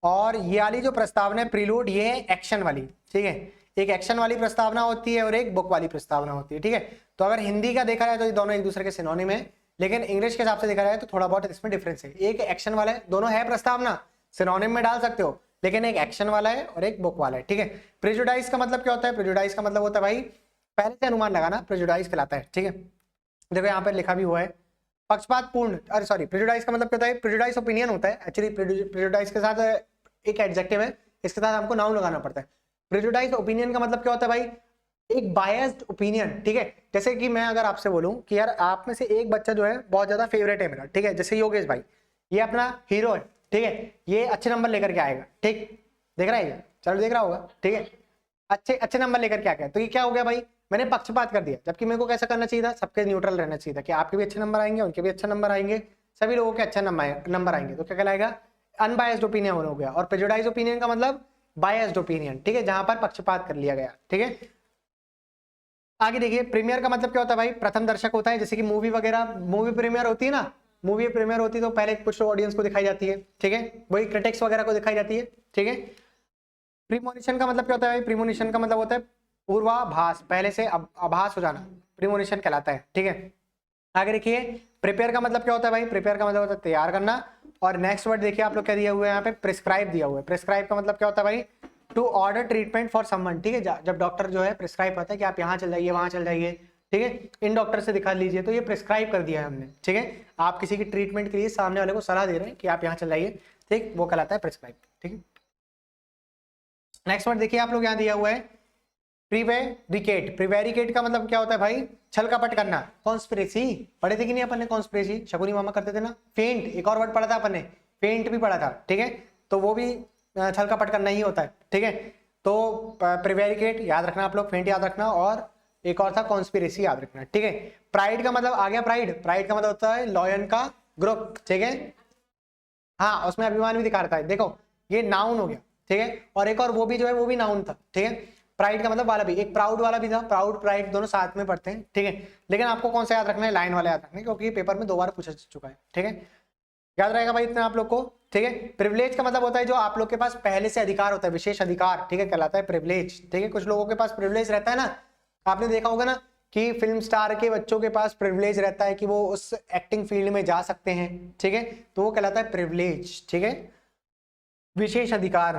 [SPEAKER 1] और ये वाली जो प्रस्तावना है प्रीलूड, ये है एक्शन वाली, ठीक है। एक एक्शन वाली प्रस्तावना होती है और एक बुक वाली प्रस्तावना होती है, ठीक है। तो अगर हिंदी का देखा जाए तो ये दोनों एक दूसरे के सिनोनिम है, लेकिन इंग्लिश के हिसाब से देखा जाए तो थोड़ा बहुत इसमें डिफरेंस है। एक एक्शन वाला है, दोनों है प्रस्तावना, सिनोनिम में डाल सकते हो, लेकिन एक एक्शन वाला है और एक बुक वाला है, ठीक है। प्रेजुडाइज का मतलब क्या होता है? प्रेजुडाइज का मतलब होता है भाई पहले से अनुमान लगाना, प्रेजुडाइज कहलाता है, ठीक है। देखो यहाँ पर लिखा भी हुआ है, पक्षपात पूर्ण, अरे सॉरी, प्रेजुडाइज का मतलब क्या होता है? प्रेजुडाइज ओपिनियन होता है एक्चुअली। प्रेजुडाइज के साथ एक एडजेक्टिव है, इसके साथ हमको नाउन लगाना पड़ता है। प्रेजुडाइज ओपिनियन का मतलब क्या होता है भाई? एक बायस्ड ओपिनियन, ठीक है। जैसे कि मैं अगर आपसे बोलूं कि यार आप में से एक बच्चा जो है बहुत ज्यादा फेवरेट है मेरा, ठीक है, जैसे योगेश भाई, ये अपना हीरो है, ठीक है, ये अच्छे नंबर लेकर के आएगा, ठीक, देख रहा है ये? चलो देख रहा होगा, ठीक है, अच्छे अच्छे नंबर लेकर के आ गया, तो ये क्या हो गया भाई? मैंने पक्षपात कर दिया, जबकि मेरे को कैसा करना चाहिए था? सबके न्यूट्रल रहना चाहिए था, कि आपके भी अच्छे नंबर आएंगे, उनके भी अच्छे नंबर आएंगे, सभी लोगों के अच्छा नंबर आएंगे, तो क्या कहलाएगा? अनबायस्ड ओपिनियन हो गया। और प्रेजुडाइज ओपिनियन का मतलब बायस्ड ओपिनियन, ठीक है, जहां पर पक्षपात कर लिया गया, ठीक है। आगे देखिए, प्रीमियर का मतलब क्या होता है भाई? प्रथम दर्शक होता है, जैसे कि मूवी वगैरह, मूवी प्रीमियर होती है ना, मूवी प्रीमियर होती है तो पहले कुछ ऑडियंस को दिखाई जाती है, ठीक है, वही क्रिटिक्स वगैरह को दिखाई जाती है, ठीक है। प्रीमोनिशन का मतलब क्या होता है भाई? प्रीमोनिशन का मतलब होता है पूर्वाभास, पहले से आभास हो जाना, प्रीमोनिशन कहलाता है, ठीक है। आगे देखिए, प्रिपेयर का मतलब क्या होता है भाई? प्रिपेयर का मतलब होता है तैयार करना। और नेक्स्ट वर्ड देखिए आप लोग क्या दिया हुआ है यहाँ पे? प्रिस्क्राइब दिया हुआ है। प्रिस्क्राइब का मतलब क्या होता है भाई? To order treatment for someone, ठीक है, जब डॉक्टर जो है प्रिस्क्राइब करता है कि आप यहाँ चल जाइए, वहां चल जाइए, ठीक है, इन डॉक्टर से दिखा लीजिए, तो ये प्रिस्क्राइब कर दिया है हमने, ठीक है। आप किसी की ट्रीटमेंट के लिए सामने वाले को सलाह दे रहे हैं कि आप यहाँ चल जाइए, ठीक, वो कहलाता है प्रिस्क्राइब, ठीक है। नेक्स्ट वर्ड देखिए आप लोग यहाँ दिया हुआ है प्रीवेरिकेट। प्रीवेरिकेट का मतलब क्या होता है भाई? छल कपट करना, कॉन्स्पिरेसी, पढ़े थे कि नहीं अपन ने कॉन्स्पिरेसी? शकुनी मामा करते थे ना। फेंट, एक और वर्ड पढ़ा था अपन ने, फेंट भी पढ़ा था, ठीक है, तो वो भी छल कपट करना ही होता है, ठीक है। तो प्रीवेरिकेट याद रखना आप लोग, फेंट याद रखना, और एक और था कॉन्स्पिरेसी याद रखना, ठीक है। प्राइड का मतलब आ गया, प्राइड, प्राइड का मतलब होता है लॉयन का ग्रुप, ठीक है, हाँ, उसमें अभिमान भी दिखा रहा है, देखो ये नाउन हो गया, ठीक है। और एक और वो भी जो है वो भी नाउन था, ठीक है। प्राइड का मतलब वाला भी, एक प्राउड वाला भी था, प्राउड प्राइड दोनों साथ में पढ़ते हैं, ठीक है। लेकिन आपको कौन सा याद रखना है? लाइन वाला याद रखना है, क्योंकि पेपर में 2 बार पूछा चुका है, ठीक है, याद रहेगा भाई इतना आप लोग को, ठीक है। प्रिविलेज का मतलब होता है जो आप लोग के पास पहले से अधिकार होता है, विशेष अधिकार, ठीक है, कहलाता है प्रिविलेज, ठीक है। कुछ लोगों के पास प्रिविलेज रहता है ना, आपने देखा होगा ना कि फिल्म स्टार के बच्चों के पास प्रिविलेज रहता है कि वो उस एक्टिंग फील्ड में जा सकते हैं, ठीक है, तो वो कहलाता है प्रिविलेज, ठीक है, विशेष अधिकार।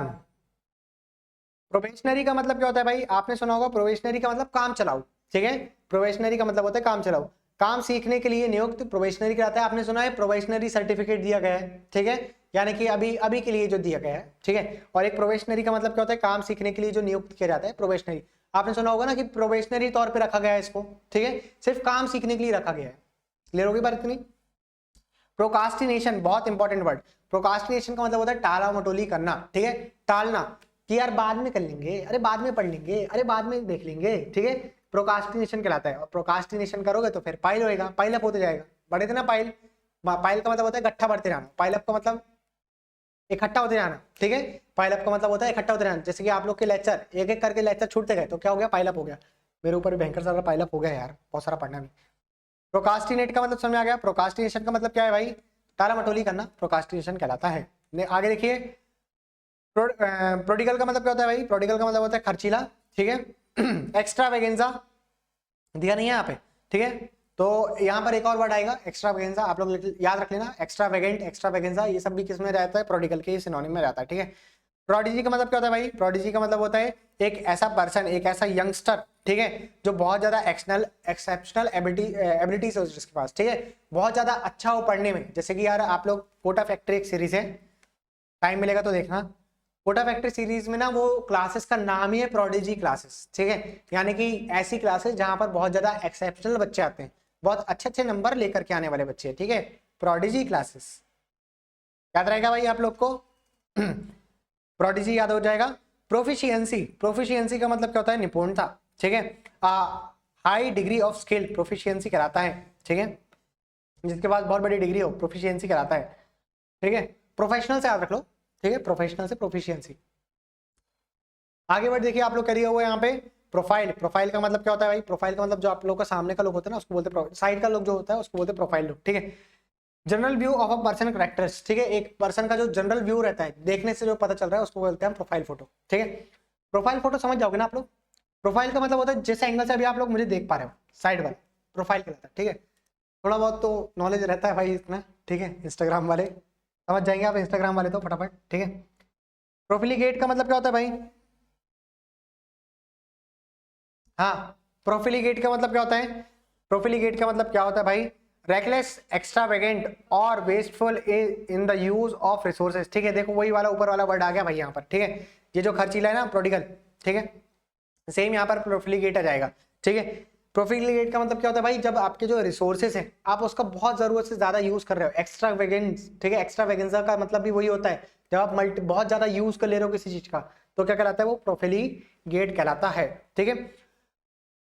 [SPEAKER 1] प्रोबेशनरी का मतलब क्या होता है भाई? आपने सुना होगा, प्रोबेशनरी का मतलब काम चलाओ, ठीक है, प्रोबेशनरी का मतलब होता है काम चलाओ, काम सीखने के लिए नियुक्त प्रोबेशनरी कराता है। आपने सुना है प्रोबेशनरी सर्टिफिकेट दिया गया है, ठीक है, यानी कि अभी अभी के लिए जो दिया गया है, ठीक है। और एक प्रोबेशनरी का मतलब क्या होता है? काम सीखने के लिए जो नियुक्त किया जाता है, प्रोबेशनरी। आपने सुना होगा ना कि प्रोबेशनरी तौर पर रखा गया है इसको, ठीक है, सिर्फ काम सीखने के लिए रखा गया है। क्लियर होगी बात इतनी? प्रोकास्टिनेशन, बहुत इंपॉर्टेंट वर्ड। प्रोकास्टिनेशन का मतलब होता है टाला मटोली करना, ठीक है, टालना, कि यार बाद में कर लेंगे, अरे बाद में पढ़ लेंगे, अरे बाद में देख लेंगे, ठीक है, प्रोकास्टिनेशन कहलाता है। और प्रोकास्टिनेशन करोगे तो फिर पाइल होएगा, पाइल अप होते जाएगा, बड़े थे ना पाइल, पाइल का मतलब होता है गट्ठा बढ़ते रहना, पाइल अप का मतलब इकट्ठा होते रहना, ठीक है। पाइल अप का मतलब होता है इकट्ठा होते रहना। जैसे कि आप लोग के लेक्चर एक एक करके लेक्चर छूटते गए तो क्या हो गया, पाइल अप हो गया। मेरे ऊपर भी भयंकर सारा पाइल अप हो गया यार, बहुत सारा पढ़ना भी। प्रोकास्टिनेट का मतलब समझ में आ गया। प्रोकास्टिनेशन का मतलब क्या है भाई, टाला मटोली करना प्रोकास्टिनेशन कहलाता है। आगे देखिए, प्रोडिगल का मतलब क्या होता है भाई, प्रोडिगल का मतलब होता है खर्चीला, ठीक है। एक्स्ट्रावेगेंजा दिया नहीं है यहाँ पे, ठीक है। तो यहाँ पर एक और वर्ड आएगा एक्स्ट्रावेगेंजा, आप लोग याद रख लेना। एक्स्ट्रावेगेंट, एक्स्ट्रावेगेंजा, ये सब भी किस में रहता है, प्रोडिगल के सिनोनिम में रहता है, ठीक है। प्रोडिजी का मतलब क्या होता है भाई, प्रोडिजी का मतलब होता है एक ऐसा पर्सन, एक ऐसा यंगस्टर, ठीक है, जो बहुत ज्यादा एक्सेप्शनल एबिलिटीज है उसके पास, ठीक है, बहुत ज्यादा अच्छा हो पढ़ने में। जैसे कि यार आप लोग कोटा फैक्ट्री एक सीरीज है, टाइम मिलेगा तो देखना। कोटा फैक्ट्री सीरीज में ना वो क्लासेस का नाम ही है प्रोडिजी क्लासेस, ठीक है। यानी कि ऐसी क्लासेस जहां पर बहुत ज्यादा एक्सेप्शनल बच्चे आते हैं, बहुत अच्छे अच्छे नंबर लेकर के आने वाले बच्चे, ठीक है, प्रोडिजी क्लासेस। याद रहेगा भाई आप लोग को। प्रोडिजी याद हो जाएगा। प्रोफिशिएंसी, प्रोफिशिएंसी का मतलब क्या होता है, निपुणता, ठीक है। High degree of skill proficiency कराता है, ठीक है। जिसके पास बहुत बड़ी डिग्री हो प्रोफिशिएंसी कराता है, ठीक है। प्रोफेशनल से याद रख लो, ठीक है, प्रोफेशनल से प्रोफिशिएंसी। आगे बढ़ देखिए आप लोग करिए हुए यहाँ पे प्रोफाइल। प्रोफाइल का मतलब क्या होता है भाई, प्रोफाइल का मतलब जो आप लोग का सामने का लोग होता है ना उसको बोलते हैं, साइड का लोग जो होता है उसको बोलते हैं प्रोफाइल लोग, ठीक है। General view of a person characters, ठीक है, एक पर्सन का जो जनरल व्यू रहता है, देखने से जो पता चल रहा है उसको बोलते हैं प्रोफाइल फोटो, ठीक है। प्रोफाइल फोटो समझ जाओगे ना आप लोग। प्रोफाइल का मतलब होता है जिस एंगल से अभी आप लोग मुझे देख पा रहे हो, साइड वाला प्रोफाइल कहलाता है, ठीक है। थोड़ा बहुत तो नॉलेज रहता है भाई इतना, ठीक है। इंस्टाग्राम वाले समझ जाएंगे आप, इंस्टाग्राम वाले तो फटाफट, ठीक है। प्रोफिलिगेट का मतलब क्या होता है भाई, हाँ, प्रोफिलिगेट का मतलब क्या होता है, प्रोफिलिगेट का मतलब क्या होता है भाई, रेकलेस, एक्स्ट्रावेगेंट और wasteful in the use of resources, ठीक है। देखो वही वाला ऊपर वाला वर्ड आ गया भाई यहाँ पर, ठीक है। ये जो खर्चीला है ना प्रोडिगल, ठीक है, सेम यहाँ पर प्रोफिलिगेट आ जाएगा, ठीक है। प्रोफिलिगेट का मतलब क्या होता है भाई, जब आपके जो रिसोर्सेज है आप उसका बहुत जरूरत से ज्यादा यूज कर रहे हो, एक्स्ट्रावेगेंस, ठीक है। एक्स्ट्रावेगेंसा का मतलब भी वही होता है जब आप बहुत ज्यादा यूज कर ले रहे हो किसी चीज का, तो क्या कहलाता है, वो प्रोफिलिगेट कहलाता है, ठीक है।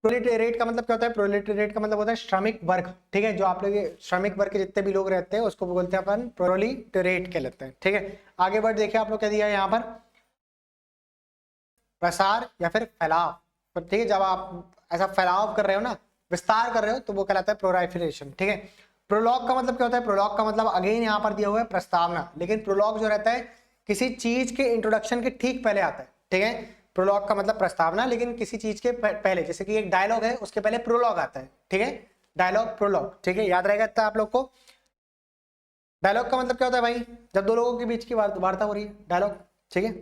[SPEAKER 1] प्रोलेटेरिएट का मतलब क्या होता है, प्रोलेटेरिएट का मतलब होता है श्रमिक वर्ग, ठीक है। जो आप लोग श्रमिक वर्ग के जितने भी लोग रहते हैं उसको बोलते हैं अपन प्रोलेटेरिएट कहलाते हैं, ठीक है। आगे बढ़ देखिए आप लोग क्या दिया है यहाँ पर, प्रसार या फिर फैलाव, ठीक है। जब आप ऐसा फैलाव कर रहे हो ना, विस्तार कर रहे हो, तो वो कहलाता है प्रोलाइफरेशन, ठीक है। प्रोलॉग का मतलब क्या होता है, प्रोलॉग का मतलब अगेन यहाँ पर दिया हुआ है प्रस्तावना, लेकिन प्रोलॉग जो रहता है किसी चीज के इंट्रोडक्शन के ठीक पहले आता है, ठीक है। प्रोलॉग का मतलब प्रस्तावना, लेकिन किसी चीज के पहले, जैसे कि एक डायलॉग है उसके पहले प्रोलॉग आता है, ठीक है। डायलॉग प्रोलॉग, ठीक है, याद रहेगा इतना आप लोग को। डायलॉग का मतलब क्या होता है भाई, जब दो लोगों के बीच की वार्ता हो रही है, डायलॉग, ठीक है।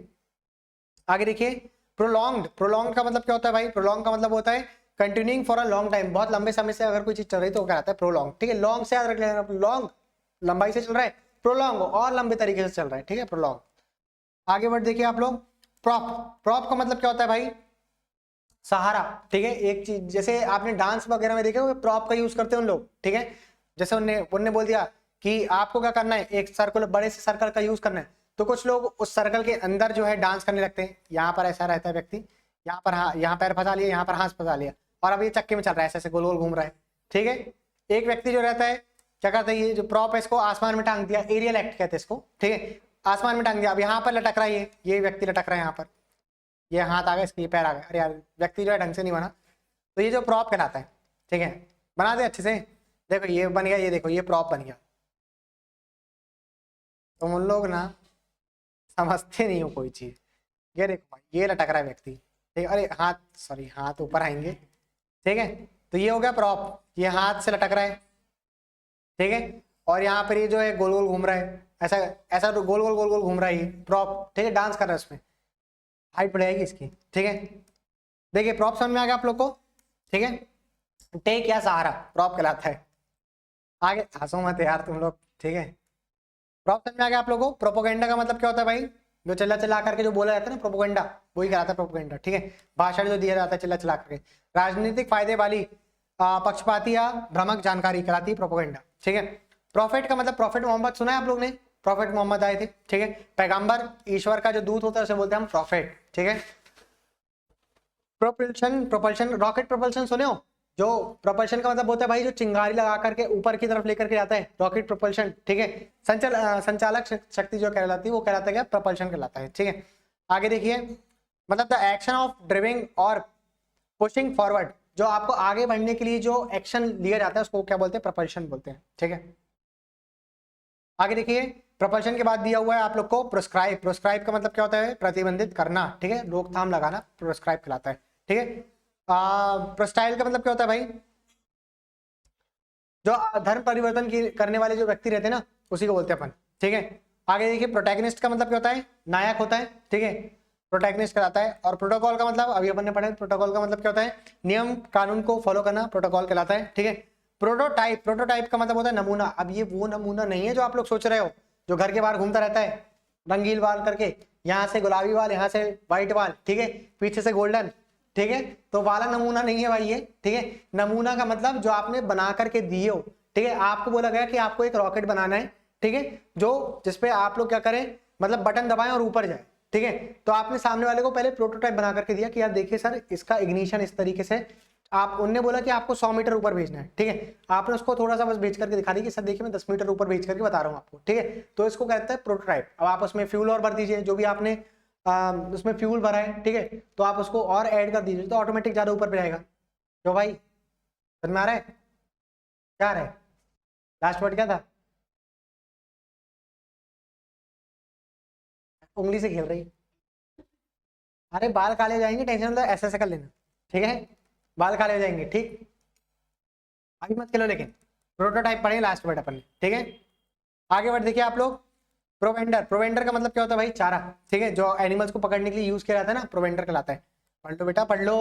[SPEAKER 1] आगे देखिए, प्रोलॉन्ग्ड, प्रोलॉन्ग का मतलब क्या होता है भाई, प्रोलॉन्ग का मतलब होता है continuing for a long time, बहुत लंबे समय से अगर कोई चीज चल रही है तो वो कहलाता है प्रोलॉन्ग, ठीक है। लॉन्ग से याद रख लेना, लॉन्ग लंबाई से चल रहा है, प्रोलॉन्ग और लंबे तरीके से चल रहा है, ठीक है, प्रोलॉन्ग। आगे बढ़ देखिए आप लोग, प्रॉप, प्रॉप का मतलब क्या होता है भाई, सहारा, ठीक है। एक चीज जैसे आपने डांस वगैरह में देखे प्रॉप का यूज करते हैं उन लोग, ठीक है। जैसे उनने बोल दिया कि आपको क्या करना है, एक सर्कल, बड़े से सर्कल का यूज करना है, तो कुछ लोग उस सर्कल के अंदर जो है डांस करने लगते हैं। यहाँ पर ऐसा रहता है व्यक्ति, यहाँ पर यहाँ पैर फंसा लिया, यहाँ पर हाथ फंसा लिया, और अब ये चक्के में चल रहा है, ऐसे ऐसे गोल गोल घूम रहा है, ठीक है। एक व्यक्ति जो रहता है क्या करता है, ये जो प्रॉप है इसको आसमान में टांग दिया, एरियल एक्ट कहते हैं इसको, ठीक है। आसमान में टांग दिया, अब यहाँ पर लटक रहा है, ये व्यक्ति लटक रहा है यहाँ पर, ये हाथ आ गया, इसके ये पैर आ गया, अरे यार व्यक्ति जो है ढंग से नहीं बना, तो ये जो प्रॉप कहलाता है, ठीक है। बना दे अच्छे से, देखो ये बन गया, ये देखो ये प्रॉप बन गया। तुम उन लोग ना समझते नहीं हो कोई चीज। ये देखो भाई ये लटक रहा है व्यक्ति, ठीक है, अरे हाथ, सॉरी हाथ ऊपर आएंगे, ठीक है। तो ये हो गया प्रॉप, ये हाथ से लटक रहा है, ठीक है। और यहाँ पर ये जो है गोल गोल घूम रहा है, ऐसा ऐसा गोल गोल गोल गोल घूम रहा है ये प्रॉप, ठीक है, डांस कर रहा है उसमें, हाइट बढ़ाएगी इसकी, ठीक है। देखिए प्रॉप समझ में आ गया आप लोग को, ठीक है। टेक या सहारा प्रॉप कहलाता है। आगे हंसो मत यार तुम लोग, ठीक है। प्रॉप समझ में आ गया आप लोगों को। प्रोपोगेंडा का मतलब क्या होता है भाई, जो चिल्ला चिल्ला करके जो बोला जाता है ना, प्रोपोगेंडा, वही कहलाता है प्रोपोगेंडा, ठीक है। भाषण जो दिया जाता है चिल्ला चिल्ला करके, राजनीतिक फायदे वाली पक्षपाती या भ्रामक जानकारी कहलाती है प्रोपोगेंडा, ठीक है। प्रॉफिट का मतलब, प्रॉफिट मोहम्मद सुना है आप लोग ने, प्रॉफिट मोहम्मद आए थे, ठीक है। पैगंबर, ईश्वर का जो दूत होता है उसे बोलते हैं हम प्रॉफिट, ठीक है। प्रोपल्शन, प्रोपल्शन, रॉकेट प्रोपल्शन सुने हो, जो प्रोपल्शन का मतलब होता है भाई जो चिंगारी लगा करके ऊपर की तरफ लेकर के जाता है, रॉकेट प्रोपल्शन, ठीक है। संचालक शक्ति जो कहलाती है वो कहलाता है क्या, प्रोपल्शन कहलाता है, ठीक है। आगे देखिए, मतलब द एक्शन ऑफ ड्राइविंग और पुशिंग फॉरवर्ड, जो आपको आगे बढ़ने के लिए जो एक्शन लिया जाता है उसको क्या बोलते हैं, प्रोपल्शन बोलते हैं, ठीक है। आगे देखिए, प्रोपल्शन के बाद दिया हुआ है आप लोग को प्रोस्क्राइब। प्रोस्क्राइब का मतलब क्या होता है, प्रतिबंधित करना, ठीक है, रोकथाम लगाना, प्रोस्क्राइब कहलाता है, ठीक है। प्रोस्टाइल का मतलब क्या होता है भाई, जो धर्म परिवर्तन करने वाले जो व्यक्ति रहते हैं ना, उसी को बोलते हैं अपन, ठीक है। आगे देखिए, प्रोटैगनिस्ट का मतलब क्या होता है, नायक होता है, ठीक है, प्रोटैगनिस्ट कहलाता है। और प्रोटोकॉल का मतलब अभी अपन ने पढ़ा, प्रोटोकॉल का मतलब क्या होता है, नियम कानून को फॉलो करना, प्रोटोकॉल कहलाता है, ठीक है। प्रोटोटाइप, प्रोटोटाइप का मतलब होता है नमूना। अब ये वो नमूना नहीं है जो आप लोग सोच रहे हो, जो घर के बाहर घूमता रहता है रंगील बाल करके, यहाँ से गुलाबी बाल, यहाँ से व्हाइट बाल, ठीक है, पीछे से गोल्डन, ठीक है, तो वाला नमूना नहीं है भाई ये, ठीक है। नमूना का मतलब जो आपने बना करके दिए हो, ठीक है, आपको बोला गया कि आपको एक रॉकेट बनाना है, ठीक है, जो जिसपे आप लोग क्या करें, मतलब बटन दबाएं और ऊपर जाए, ठीक है। तो आपने सामने वाले को पहले प्रोटोटाइप बना करके दिया कि यार देखिए सर इसका इग्निशन इस तरीके से, आप उनने बोला कि आपको 100 मीटर ऊपर भेजना है, ठीक है, आपने उसको थोड़ा सा बस भेज करके दिखा दी कि सर देखिए मैं 10 मीटर ऊपर भेज करके बता रहा हूँ आपको, ठीक है। तो इसको कहते हैं प्रोटोटाइप। अब आप उसमें फ्यूल और भर दीजिए, जो भी आपने उसमें फ्यूल भरा है, ठीक है, तो आप उसको और ऐड कर दीजिए तो ऑटोमेटिक ज्यादा ऊपर पे जाएगा। तो भाई समझ में आ रहा है, क्या आ रहा है, लास्ट वर्ड क्या था, उंगली से खेल रही, अरे बाल काले हो जाएंगे, टेंशन मतलब ऐसे ऐसे कर लेना, ठीक है, बाल काले हो जाएंगे, ठीक, अभी मत खेलो लेकिन। प्रोटोटाइप पढ़े लास्ट वर्ड अपन ने, ठीक है। आगे बढ़ देखिए आप लोग, प्रोवेंडर। प्रोवेंडर का मतलब क्या होता है भाई, चारा, ठीक है, जो एनिमल्स को पकड़ने के लिए यूज किया जाता है ना, प्रोवेंडर कहलाता है। पढ़ लो बेटा पढ़ लो,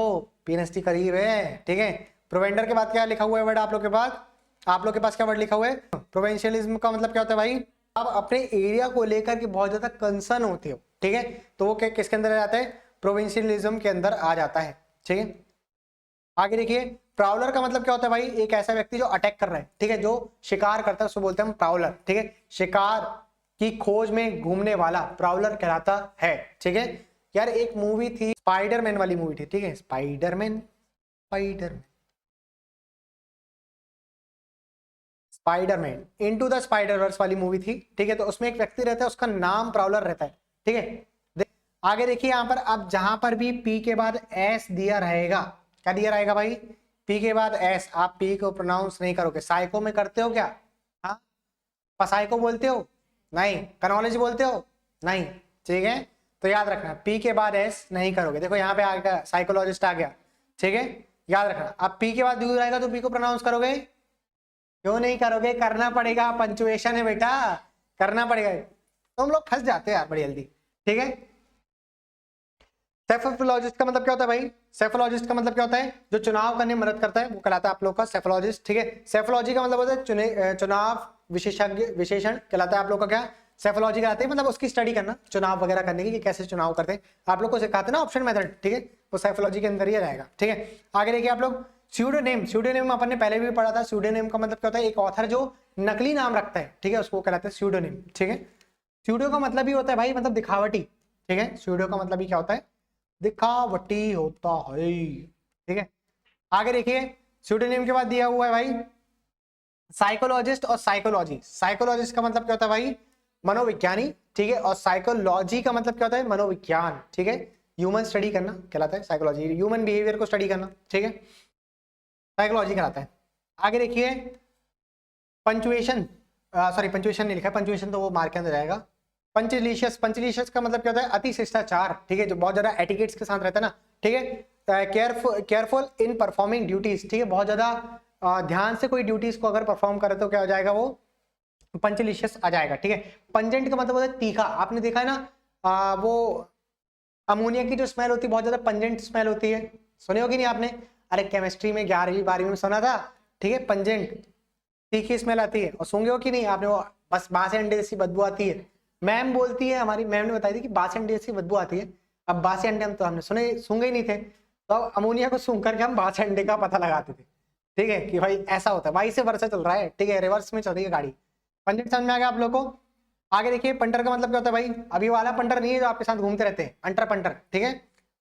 [SPEAKER 1] पीएनएसटी करीब है, ठीक है। प्रोवेंडर के बाद क्या लिखा हुआ है वर्ड आप लोग के पास, आप लोग के पास क्या वर्ड लिखा हुआ है, प्रोवेंशियलिज्म का मतलब क्या होता है भाई, आप अपने एरिया को लेकर के बहुत ज्यादा कंसर्न होते हो, ठीक है, तो वो क्या किसके अंदर आ जाता है, प्रोविंशियलिज्म के अंदर आ जाता है, ठीक है। आगे देखिए, प्राउलर का मतलब क्या होता है भाई, एक ऐसा व्यक्ति जो अटैक कर रहा है, ठीक है, जो शिकार करता है उसको बोलते हैं हम प्राउलर, ठीक है, शिकार की खोज में घूमने वाला प्राउलर कहलाता है, ठीक है। यार एक मूवी थी स्पाइडरमैन वाली मूवी थी, ठीक है, Spiderman, Spiderman, Spiderman into the Spider-Verse वाली मूवी थी, ठीक है, तो उसमें एक व्यक्ति रहता है उसका नाम प्राउलर रहता है, ठीक है। आगे देखिए यहाँ पर, अब जहां पर भी पी के बाद एस दिया रहेगा, क्या दिया रहेगा भाई, पी के बाद एस, आप पी को प्रोनाउंस नहीं करोगे, साइको में करते हो क्या, हाँ, पसाइको बोलते हो नहीं, कनॉलेज बोलते हो नहीं, ठीक है, तो याद रखना पी के बाद एस नहीं करोगे। देखो यहाँ पे आ गया साइकोलॉजिस्ट आ गया, ठीक है, याद रखना। अब पी के बाद यू रहेगा तो पी को प्रोनाउंस करोगे, क्यों नहीं करोगे, करना पड़ेगा, पंचुएशन है बेटा, करना पड़ेगा, तो हम लोग फंस जाते हैं यार बड़ी जल्दी, ठीक है। सेफोलॉजिस्ट का मतलब क्या होता है भाई, सेफोलॉजिस्ट का मतलब क्या होता है, जो चुनाव करने में मदद करता है वो कहलाता है आप लोग का सेफोलॉजिस्ट, ठीक है। सेफोलॉजी का मतलब होता है चुनाव विशेषज्ञ, विशेषण कहलाता है आप लोग का क्या, सेफोलॉजी कहलाते हैं, मतलब उसकी स्टडी करना, चुनाव वगैरह करने की कि कैसे चुनाव करते हैं, आप लोग को सिखाते हैं ना ऑप्शन मेथड, ठीक है, वो सेफोलॉजी के अंदर ही रहेगा, ठीक है। आगे देखिए आप लोग, स्यूडोनेम। स्यूडोनेम अपन ने पहले भी पढ़ा था, स्यूडोनेम का मतलब क्या होता है, एक ऑथर जो नकली नाम रखता है, ठीक है, उसको कहलाता है स्यूडोनेम, ठीक है। स्यूडो का मतलब ही होता है भाई, मतलब दिखावटी, ठीक है, स्यूडो का मतलब ही क्या होता है, दिखावटी होता है, ठीक है। आगे देखिए, स्यूडोनिम के बाद दिया हुआ है भाई साइकोलॉजिस्ट और साइकोलॉजी। साइकोलॉजिस्ट का मतलब क्या होता है भाई, मनोविज्ञानी, ठीक है, और साइकोलॉजी का मतलब क्या होता है, मनोविज्ञान, ठीक है, ह्यूमन स्टडी करना कहलाता है साइकोलॉजी, ह्यूमन बिहेवियर को स्टडी करना, ठीक है, साइकोलॉजी कहलाता है। आगे देखिए, पंचुएशन, सॉरी पंचुएशन नहीं लिखा, पंचुएशन तो वो मार्क के अंदर जाएगा। पंचलिशियस, पंचलिशियस का मतलब क्या होता है, अति शिष्टाचार, ठीक है, जो बहुत ज्यादा एटिकेट्स के साथ रहता है ना, ठीक है, केयरफुल इन परफॉर्मिंग ड्यूटीज, ठीक है, बहुत ज्यादा ध्यान से कोई ड्यूटीज को अगर परफॉर्म करे तो क्या हो जाएगा, वो पंचलिशियस आ जाएगा, ठीक है। पंजेंट का मतलब होता है तीखा, आपने देखा है ना, वो अमोनिया की जो स्मेल होती है बहुत ज्यादा पंजेंट स्मेल होती है, सुने होगी नहीं आपने, अरे केमिस्ट्री में 11वीं 12वीं में सुना था, ठीक है, पंजेंट, तीखी स्मेल आती है, और सूंघे हो कि नहीं आपने, वो बस बासी अंडे जैसी बदबू आती है, मैम बोलती है, हमारी मैम ने बताई थी कि बासी अंडे जैसी बदबू आती है। अब बासी अंडे हम तो हमने सुने सूंघे ही नहीं थे, तो अब अमोनिया को सूंघ करके हम बासी अंडे का पता लगाते थे, ठीक है, कि भाई ऐसा होता है, भाई से वर्षा चल रहा है, ठीक है, रिवर्स में चल रही है गाड़ी। पंडित समझ में आ गया आप लोग को। आगे देखिए, पंटर का मतलब क्या होता है भाई, अभी वाला पंटर नहीं है जो आपके साथ घूमते रहते हैं, अंटर पंटर, ठीक है,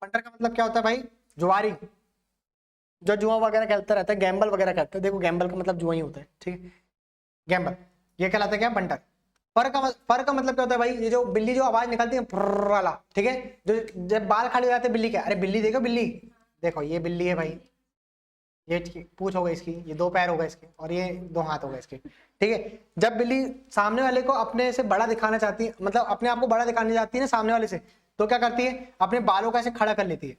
[SPEAKER 1] पंटर का मतलब क्या होता है भाई, जुआरी, जो जुआ वगैरह खेलता रहता है, गैम्बल वगैरह करता है, देखो गैम्बल का मतलब जुआ ही होता है, ठीक है, गैम्बल ये कहलाता है क्या, बंटर। फर का मतलब क्या होता है भाई, ये जो बिल्ली जो आवाज निकालती है फुर्र वाला, ठीक है, जो जब बाल खड़े हो जाते हैं बिल्ली के, अरे बिल्ली देखो, बिल्ली देखो, ये बिल्ली है भाई, ये पूंछ हो गई इसकी, ये 2 पैर हो गए इसके, और ये 2 हाथ हो गए इसके, ठीक है। जब बिल्ली सामने वाले को अपने से बड़ा दिखाना चाहती है, मतलब अपने आप को बड़ा दिखाने जाती है ना सामने वाले से, तो क्या करती है, अपने बालों का ऐसे खड़ा कर लेती है।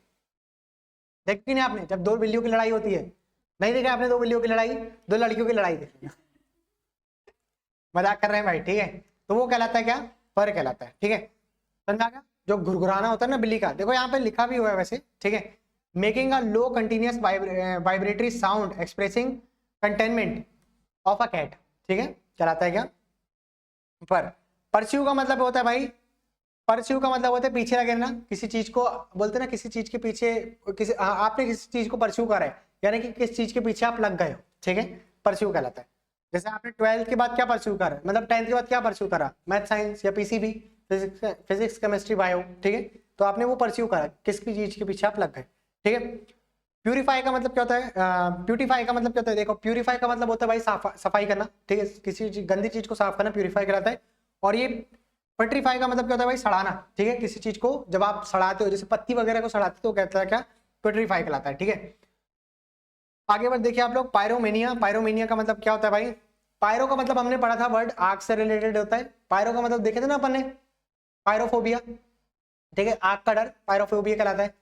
[SPEAKER 1] देखी नहीं आपने, जब 2 बिल्लियों की लड़ाई होती है, नहीं देखा आपने 2 बिल्लियों की लड़ाई, 2 लड़कियों की लड़ाई देखी, मजाक कर रहे हैं भाई, ठीक है। तो वो कहलाता है क्या, पर कहलाता है, ठीक है, समझ आ गया। जो घुरघुराना होता है ना बिल्ली का, देखो यहाँ पे लिखा भी हुआ है वैसे, ठीक है, making a low continuous vibratory sound expressing contentment of a cat, ठीक है, कहलाता है क्या, पर। परस्यू का मतलब होता है भाई, परस्यू का मतलब होता है पीछे लगे ना, किसी चीज को बोलते हैं ना, किसी चीज के पीछे, किसी आपने किसी चीज को परस्यू करा है, यानी कि किस चीज के पीछे आप लग गए हो, ठीक है, परस्यू कहलाता है। जैसे आपने 12th के बाद क्या परस्यू करा, मतलब 10th के बाद क्या परस्यू करा, मैथ साइंस या पीसीबी, फिजिक्स केमिस्ट्री बायो, ठीक है, तो आपने वो परस्यू करा, किसकी चीज के पीछे आप लग गए, ठीक है। प्यूरिफाई का मतलब क्या होता है, प्यूरिफाई का मतलब क्या होता है, देखो प्यूरिफाई का मतलब होता है भाई सफाई करना, ठीक है, किसी गंदी चीज को साफ करना प्यूरिफाई कराता है। और ये पेट्रीफाई का मतलब क्या होता है भाई, सड़ाना, ठीक है, किसी चीज को जब आप सड़ाते हो, जैसे पत्ती वगैरह को सड़ाते हो, तो कहता है क्या, पेट्रीफाई कहलाता है, ठीक है। आगे बढ़ देखिए आप लोग, पायरोमेनिया, पायरोमेनिया का मतलब क्या होता है भाई, पायरो का मतलब हमने पढ़ा था वर्ड आग से रिलेटेड होता है, पायरो का मतलब देखे थे ना अपन ने, पायरोफोबिया, ठीक है, आग का डर पायरोफोबिया कहलाता है।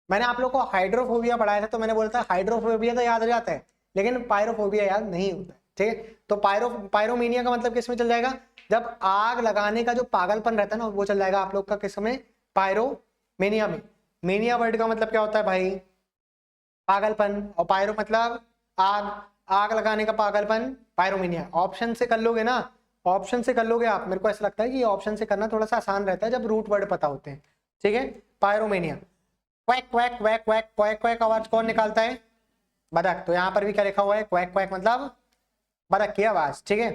[SPEAKER 1] मैंने आप लोग को हाइड्रोफोबिया पढ़ाया था, तो मैंने बोला था हाइड्रोफोबिया तो याद हो जाता है, लेकिन पायरोफोबिया याद नहीं होता है, ठीक है। तो पायरोमेनिया का मतलब किस में चल जाएगा, जब आग लगाने का जो पागलपन रहता है ना, वो चल जाएगा आप लोग का किस में, पायरोमेनिया में। मेनिया वर्ड का मतलब क्या होता है भाई, पागलपन, और पायरो मतलब आग, आग लगाने का पागलपन, पायरोमेनिया। ऑप्शन से कर लोगे ना, ऑप्शन से कर लोगे आप, मेरे को ऐसा लगता है कि ऑप्शन से करना थोड़ा सा आसान रहता है जब रूट वर्ड पता होते हैं, ठीक है। Pyromania, quack quack quack quack quack quack आवाज कौन निकालता है, बतख। तो यहाँ पर भी क्या लिखा हुआ है, क्वैक क्वैक मतलब बतख की आवाज, ठीक है।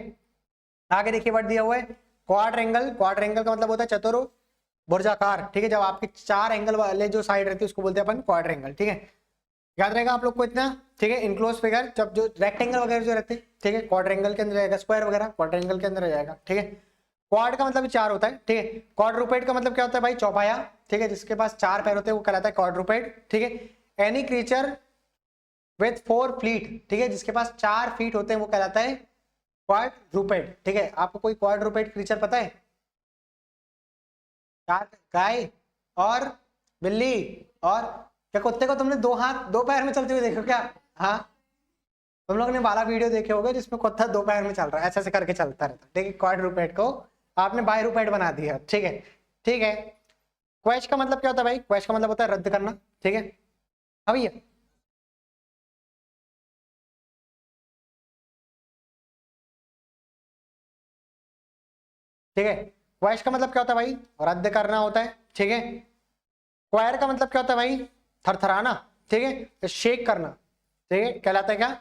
[SPEAKER 1] आगे देखिए वर्ड दिया हुआ है क्वाड्रेंगल, क्वाड्रेंगल का मतलब होता है चतुर्भुजाकार, ठीक है, जब आपके 4 एंगल वाले जो साइड रहती है उसको बोलते हैं अपन क्वाड्रेंगल, ठीक है, याद रहेगा आप लोग को इतना, ठीक है। इनक्लोज फिगर, जब जो रेक्टेंगल वगैरह जो रहते हैं, ठीक है, क्वाड्रेंगल के अंदर जाएगा, स्क्वायर वगैरह क्वाड्रेंगल के अंदर जाएगा, ठीक है। क्वाड का मतलब 4 होता है, ठीक है। क्वाड्रुपेड का मतलब क्या होता है भाई, चौपाया, ठीक है, जिसके पास 4 पैर होते हैं वो कहलाता है क्वाड्रुपेड, ठीक है। एनी क्रीचर विथ 4 फीट, ठीक है, जिसके पास 4 फीट होते हैं वो कहलाता है क्वाड्रुपेड, ठीक है। आपको कोई क्वाड्रुपेड क्रीचर पता है, गाय और बिल्ली, और क्या कुत्ते को तुमने 2 हाथ 2 पैर में चलते हुए देखो क्या, हाँ, तुम लोग ने वाला वीडियो देखे होगे जिसमें कुत्ता 2 पैर में चल रहा है, ऐसे ऐसे करके चलता रहता है, ठीक है। क्वाड्रुपेड को आपने बायरुपेड बना दिया, ठीक है, ठीक है। क्वेश का मतलब क्या होता है भाई, क्वेश का मतलब होता है रद्द करना, ठीक है। अब ये ठीक है, क्वेश का मतलब क्या होता है भाई, रद्द करना होता है, ठीक है। क्वायर का मतलब क्या होता है भाई, थरथराना, ठीक है, शेक करना, ठीक है, कहलाता है क्या,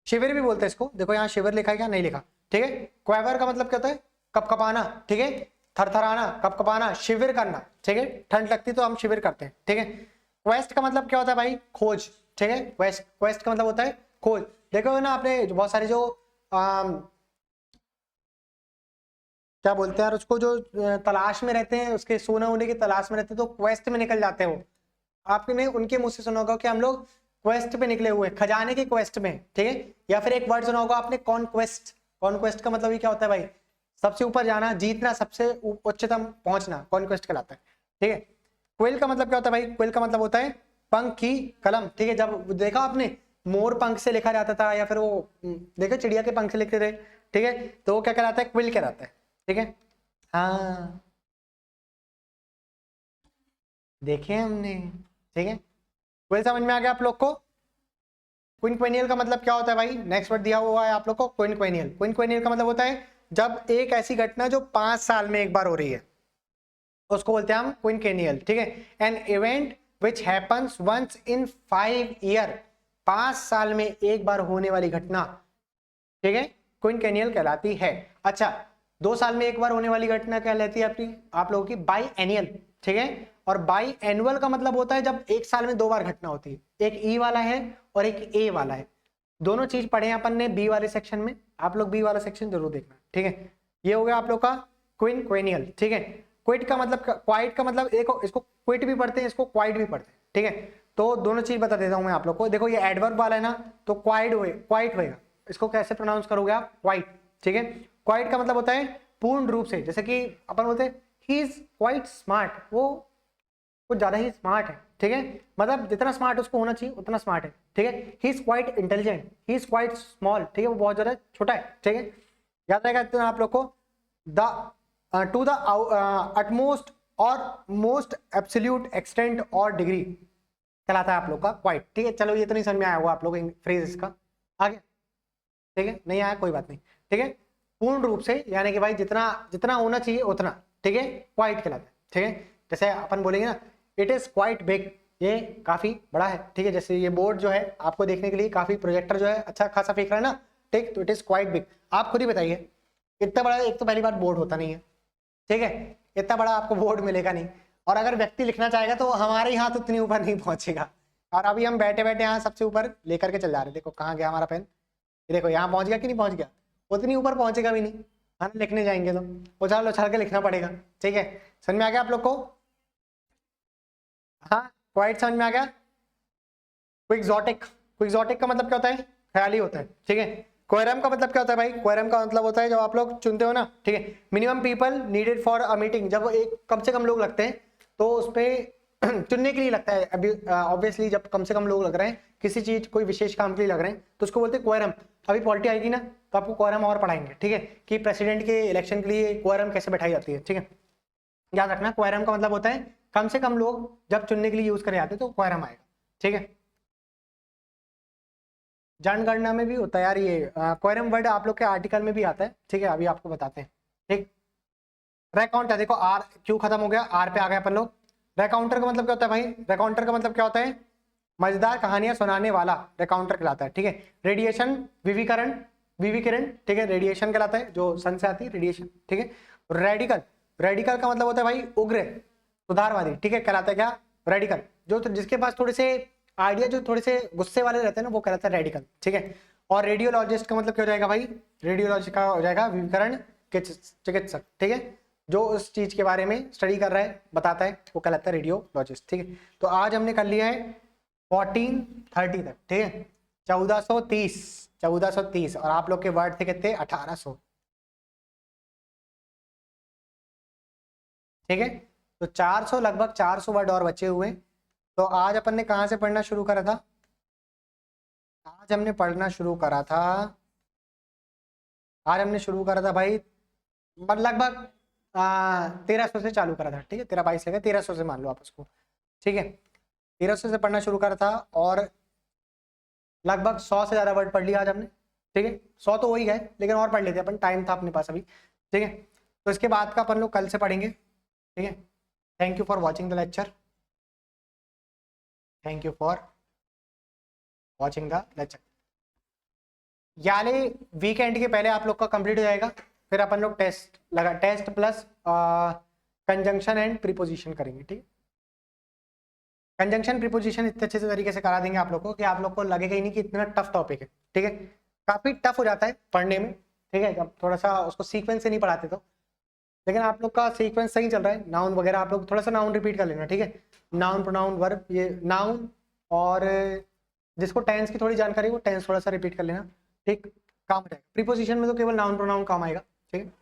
[SPEAKER 1] शिविर भी बोलते हैं इसको, देखो यहाँ शिविर लिखा है क्या, नहीं लिखा, ठीक है। क्वेवर का मतलब क्या होता है, कपकपाना, ठीक है, थरथराना, कपकपाना, शिविर करना, ठीक है, ठंड लगती तो हम शिविर करते हैं, ठीक है। क्वेस्ट का मतलब क्या होता है भाई, खोज, ठीक है, क्वेस्ट का मतलब होता है खोज। देखो ना आपने बहुत सारे जो क्या बोलते हैं यार उसको, जो तलाश में रहते हैं, उसके सोने होने की तलाश में रहते हैं, तो क्वेस्ट में निकल जाते हैं वो, आपने उनके मुंह से सुना होगा कि हम लोग क्वेस्ट पे निकले हुए, खजाने की क्वेस्ट में, ठीक है। या फिर एक वर्ड सुना होगा आपने, कॉन्क्वेस्ट, कॉन्क्वेस्ट का मतलब ये क्या होता है भाई, सबसे ऊपर जाना, जीतना, सबसे उच्चतम पहुंचना, कॉन्क्वेस्ट कहलाता है, ठीक है। क्विल का मतलब क्या होता है भाई, क्विल का मतलब होता है पंख की कलम, ठीक है। जब देखा आपने मोर पंख से लिखा जाता था, या फिर वो देखो चिड़िया के पंख से लिखते थे, ठीक है, तो वो क्या कहलाता है, क्विल कहलाता है, ठीक है। हाँ देखे हमने, ठीक है, क्विल समझ में आ गया आप लोग को। क्विनक्वेनियल का मतलब क्या होता है भाई, नेक्स्ट वर्ड दिया हुआ है आप लोग को, क्विनक्वेनियल। क्विनक्वेनियल का मतलब होता है जब एक ऐसी घटना जो 5 साल में एक बार हो रही है, उसको बोलते हैं हम क्विनक्वेनियल, ठीक है। An event which happens once in 5 year, 5 साल में एक बार होने वाली घटना, ठीक है, क्विनक्वेनियल कहलाती है। अच्छा, 2 साल में एक बार होने वाली घटना क्या कहलाती है आपकी, आप लोगों की बाई एनियल, ठीक है। और बाई एनुअल का मतलब होता है जब एक साल में 2 बार घटना होती है, एक ई वाला है और एक ए वाला है। दोनों चीज पढ़े हैं अपन ने बी वाले सेक्शन में, आप लोग बी वाला सेक्शन जरूर देखना, ठीक है। ये हो गया आप लोग का क्विन क्वेनियल, ठीक है। क्विट का मतलब, क्वाइट का मतलब, एक इसको क्विट भी पढ़ते हैं, इसको क्वाइट भी पढ़ते हैं, ठीक है। तो दोनों चीज बता देता हूं मैं आप लोग को। देखो ये एडवर्ब वाला है ना, तो क्वाइट होएगा, इसको कैसे प्रोनाउंस करोगे आप, क्वाइट, ठीक है। क्वाइट का मतलब होता है पूर्ण रूप से, जैसे कि अपन बोलते हैं ही इज क्वाइट स्मार्ट, वो कुछ ज्यादा ही स्मार्ट है, ठीक है। मतलब जितना स्मार्ट उसको होना चाहिए उतना स्मार्ट है, ठीक है। He is quite intelligent, he is quite small, ठीक है, वो बहुत ज्यादा छोटा है, ठीक है। याद रहेगा इतना आप लोग को। द टू द अटमोस्ट और मोस्ट एब्सोल्यूट एक्सटेंट और डिग्री कहलाता है आप लोग का क्वाइट, ठीक है। चलो ये तो नहीं समझ में आया होगा आप लोग फ्रेज इसका, आगे, ठीक है, नहीं आया कोई बात नहीं, ठीक है। पूर्ण रूप से यानी कि भाई जितना जितना होना चाहिए उतना, ठीक है, क्वाइट कहलाता है, ठीक है। जैसे अपन बोलेंगे ना इट इज क्वाइट बिग, ये काफी बड़ा है, ठीक है। जैसे ये बोर्ड जो है आपको देखने के लिए काफी प्रोजेक्टर जो है अच्छा खासा फेंक रहा है ना, ठीक, तो इट इज क्वाइट बिग। आप खुद ही बताइए इतना बड़ा, एक तो पहली बार बोर्ड होता नहीं है, ठीक है, इतना बड़ा आपको बोर्ड मिलेगा नहीं, और अगर व्यक्ति लिखना चाहेगा तो हमारे यहाँ तो इतनी ऊपर नहीं पहुंचेगा। और अभी हम बैठे बैठे यहाँ सबसे ऊपर लेकर के चल जा रहे हैं, देखो कहाँ गया हमारा पेन, देखो यहाँ पहुंच गया कि नहीं पहुंच गया, उतनी ऊपर पहुंचेगा भी नहीं, हम लिखने जाएंगे तो उछाल उछाल के लिखना पड़ेगा, ठीक है। समझ में आ गया आप लोग को, हाँ क्वाइट समझ में आ गया। क्विक्सोटिक, क्विक्सोटिक का मतलब क्या होता है, ख्याली होता है, ठीक है। क्वेरम का मतलब क्या होता है भाई, क्वेरम का मतलब होता है जब आप लोग चुनते हो ना, ठीक है, minimum people needed for a meeting, जब एक कम से कम लोग लगते हैं तो उस पर चुनने के लिए लगता है। अभी ऑब्वियसली जब कम से कम लोग लग रहे हैं किसी चीज कोई विशेष काम के लिए लग रहे हैं तो उसको बोलते हैं क्वेरम। अभी पॉलिटी आएगी ना तो आपको क्वेरम और पढ़ाएंगे, ठीक है, कि प्रेसिडेंट के इलेक्शन के लिए क्वेरम कैसे बैठाई जाती है, ठीक है। याद रखना क्वेरम का मतलब होता है कम से कम लोग जब चुनने के लिए यूज करे जाते हैं तो क्वेरम आएगा, ठीक है। जनगणना में भी होता है यार ये क्वेरम वर्ड, आप लोग के आर्टिकल में भी आता है, ठीक है, अभी आपको बताते हैं, ठीक। रैकाउंटर, देखो आर क्यू खत्म हो गया, आर पे आ गए अपन लोग। रैकाउंटर का मतलब क्या होता है भाई, रैकाउंटर का मतलब क्या होता है, मजेदार कहानियां सुनाने वाला रैकाउंटर कहलाता है, ठीक है। रेडिएशन, विविकरण, विविकिरण, ठीक है, रेडिएशन कहलाता है जो सन से आती है रेडिएशन, ठीक है। रेडिकल, रेडिकल का मतलब होता है भाई उग्र, सुधारवादी, ठीक है, कहलाता है क्या, रेडिकल। जो जिसके पास थोड़े से आइडिया जो थोड़े से गुस्से वाले रहते हैं ना वो कहलाता है रेडिकल, ठीक है। और रेडियोलॉजिस्ट का मतलब क्या हो जाएगा भाई, रेडियोलॉजी का हो जाएगा विविकरण के चिकित्सक, ठीक है, जो उस चीज के बारे में स्टडी कर रहा है बताता है वो कहलाता है रेडियोलॉजिस्ट, ठीक है। तो आज हमने कर लिया है 1430 तक, ठीक है, 1430 और आप लोग के वर्ड थे कितने, 1800, ठीक है। तो 400 लगभग 400 वर्ड और बचे हुए। तो आज अपन ने कहाँ से पढ़ना शुरू करा था, आज हमने पढ़ना शुरू करा था, आज हमने शुरू करा था भाई लगभग 1300 से चालू करा था, ठीक है, 1322 लगे 1300 से मान लो आप उसको, ठीक है। 1300 से पढ़ना शुरू करा था और लगभग 100 से ज्यादा वर्ड पढ़ लिया आज हमने, ठीक है। 100 तो हो ही गए लेकिन और पढ़ लेते अपन, टाइम था अपने पास अभी, ठीक है। तो इसके बाद का अपन लोग कल से पढ़ेंगे, ठीक है। Thank you for watching the lecture, thank you for watching the lecture. यानी वीकेंड के पहले आप लोग का कंप्लीट हो जाएगा, फिर अपन लोग टेस्ट लगा, test plus conjunction and preposition करेंगे, ठीक है। कंजंक्शन प्रीपोजिशन इतने अच्छे से तरीके से करा देंगे आप लोग को कि आप लोग को लगेगा ही नहीं कि इतना टफ टॉपिक है, ठीक है। काफी टफ हो जाता है पढ़ने में, ठीक है, जब थोड़ा सा उसको सीक्वेंस से नहीं पढ़ाते तो, लेकिन आप लोग का सीक्वेंस सही चल रहा है। नाउन वगैरह आप लोग थोड़ा सा नाउन रिपीट कर लेना, ठीक है, नाउन प्रोनाउन वर्ब, ये नाउन, और जिसको टेंस की थोड़ी जानकारी वो टेंस थोड़ा सा रिपीट कर लेना, ठीक, काम हो जाएगा। प्रीपोजिशन में तो केवल नाउन प्रोनाउन काम आएगा, ठीक है।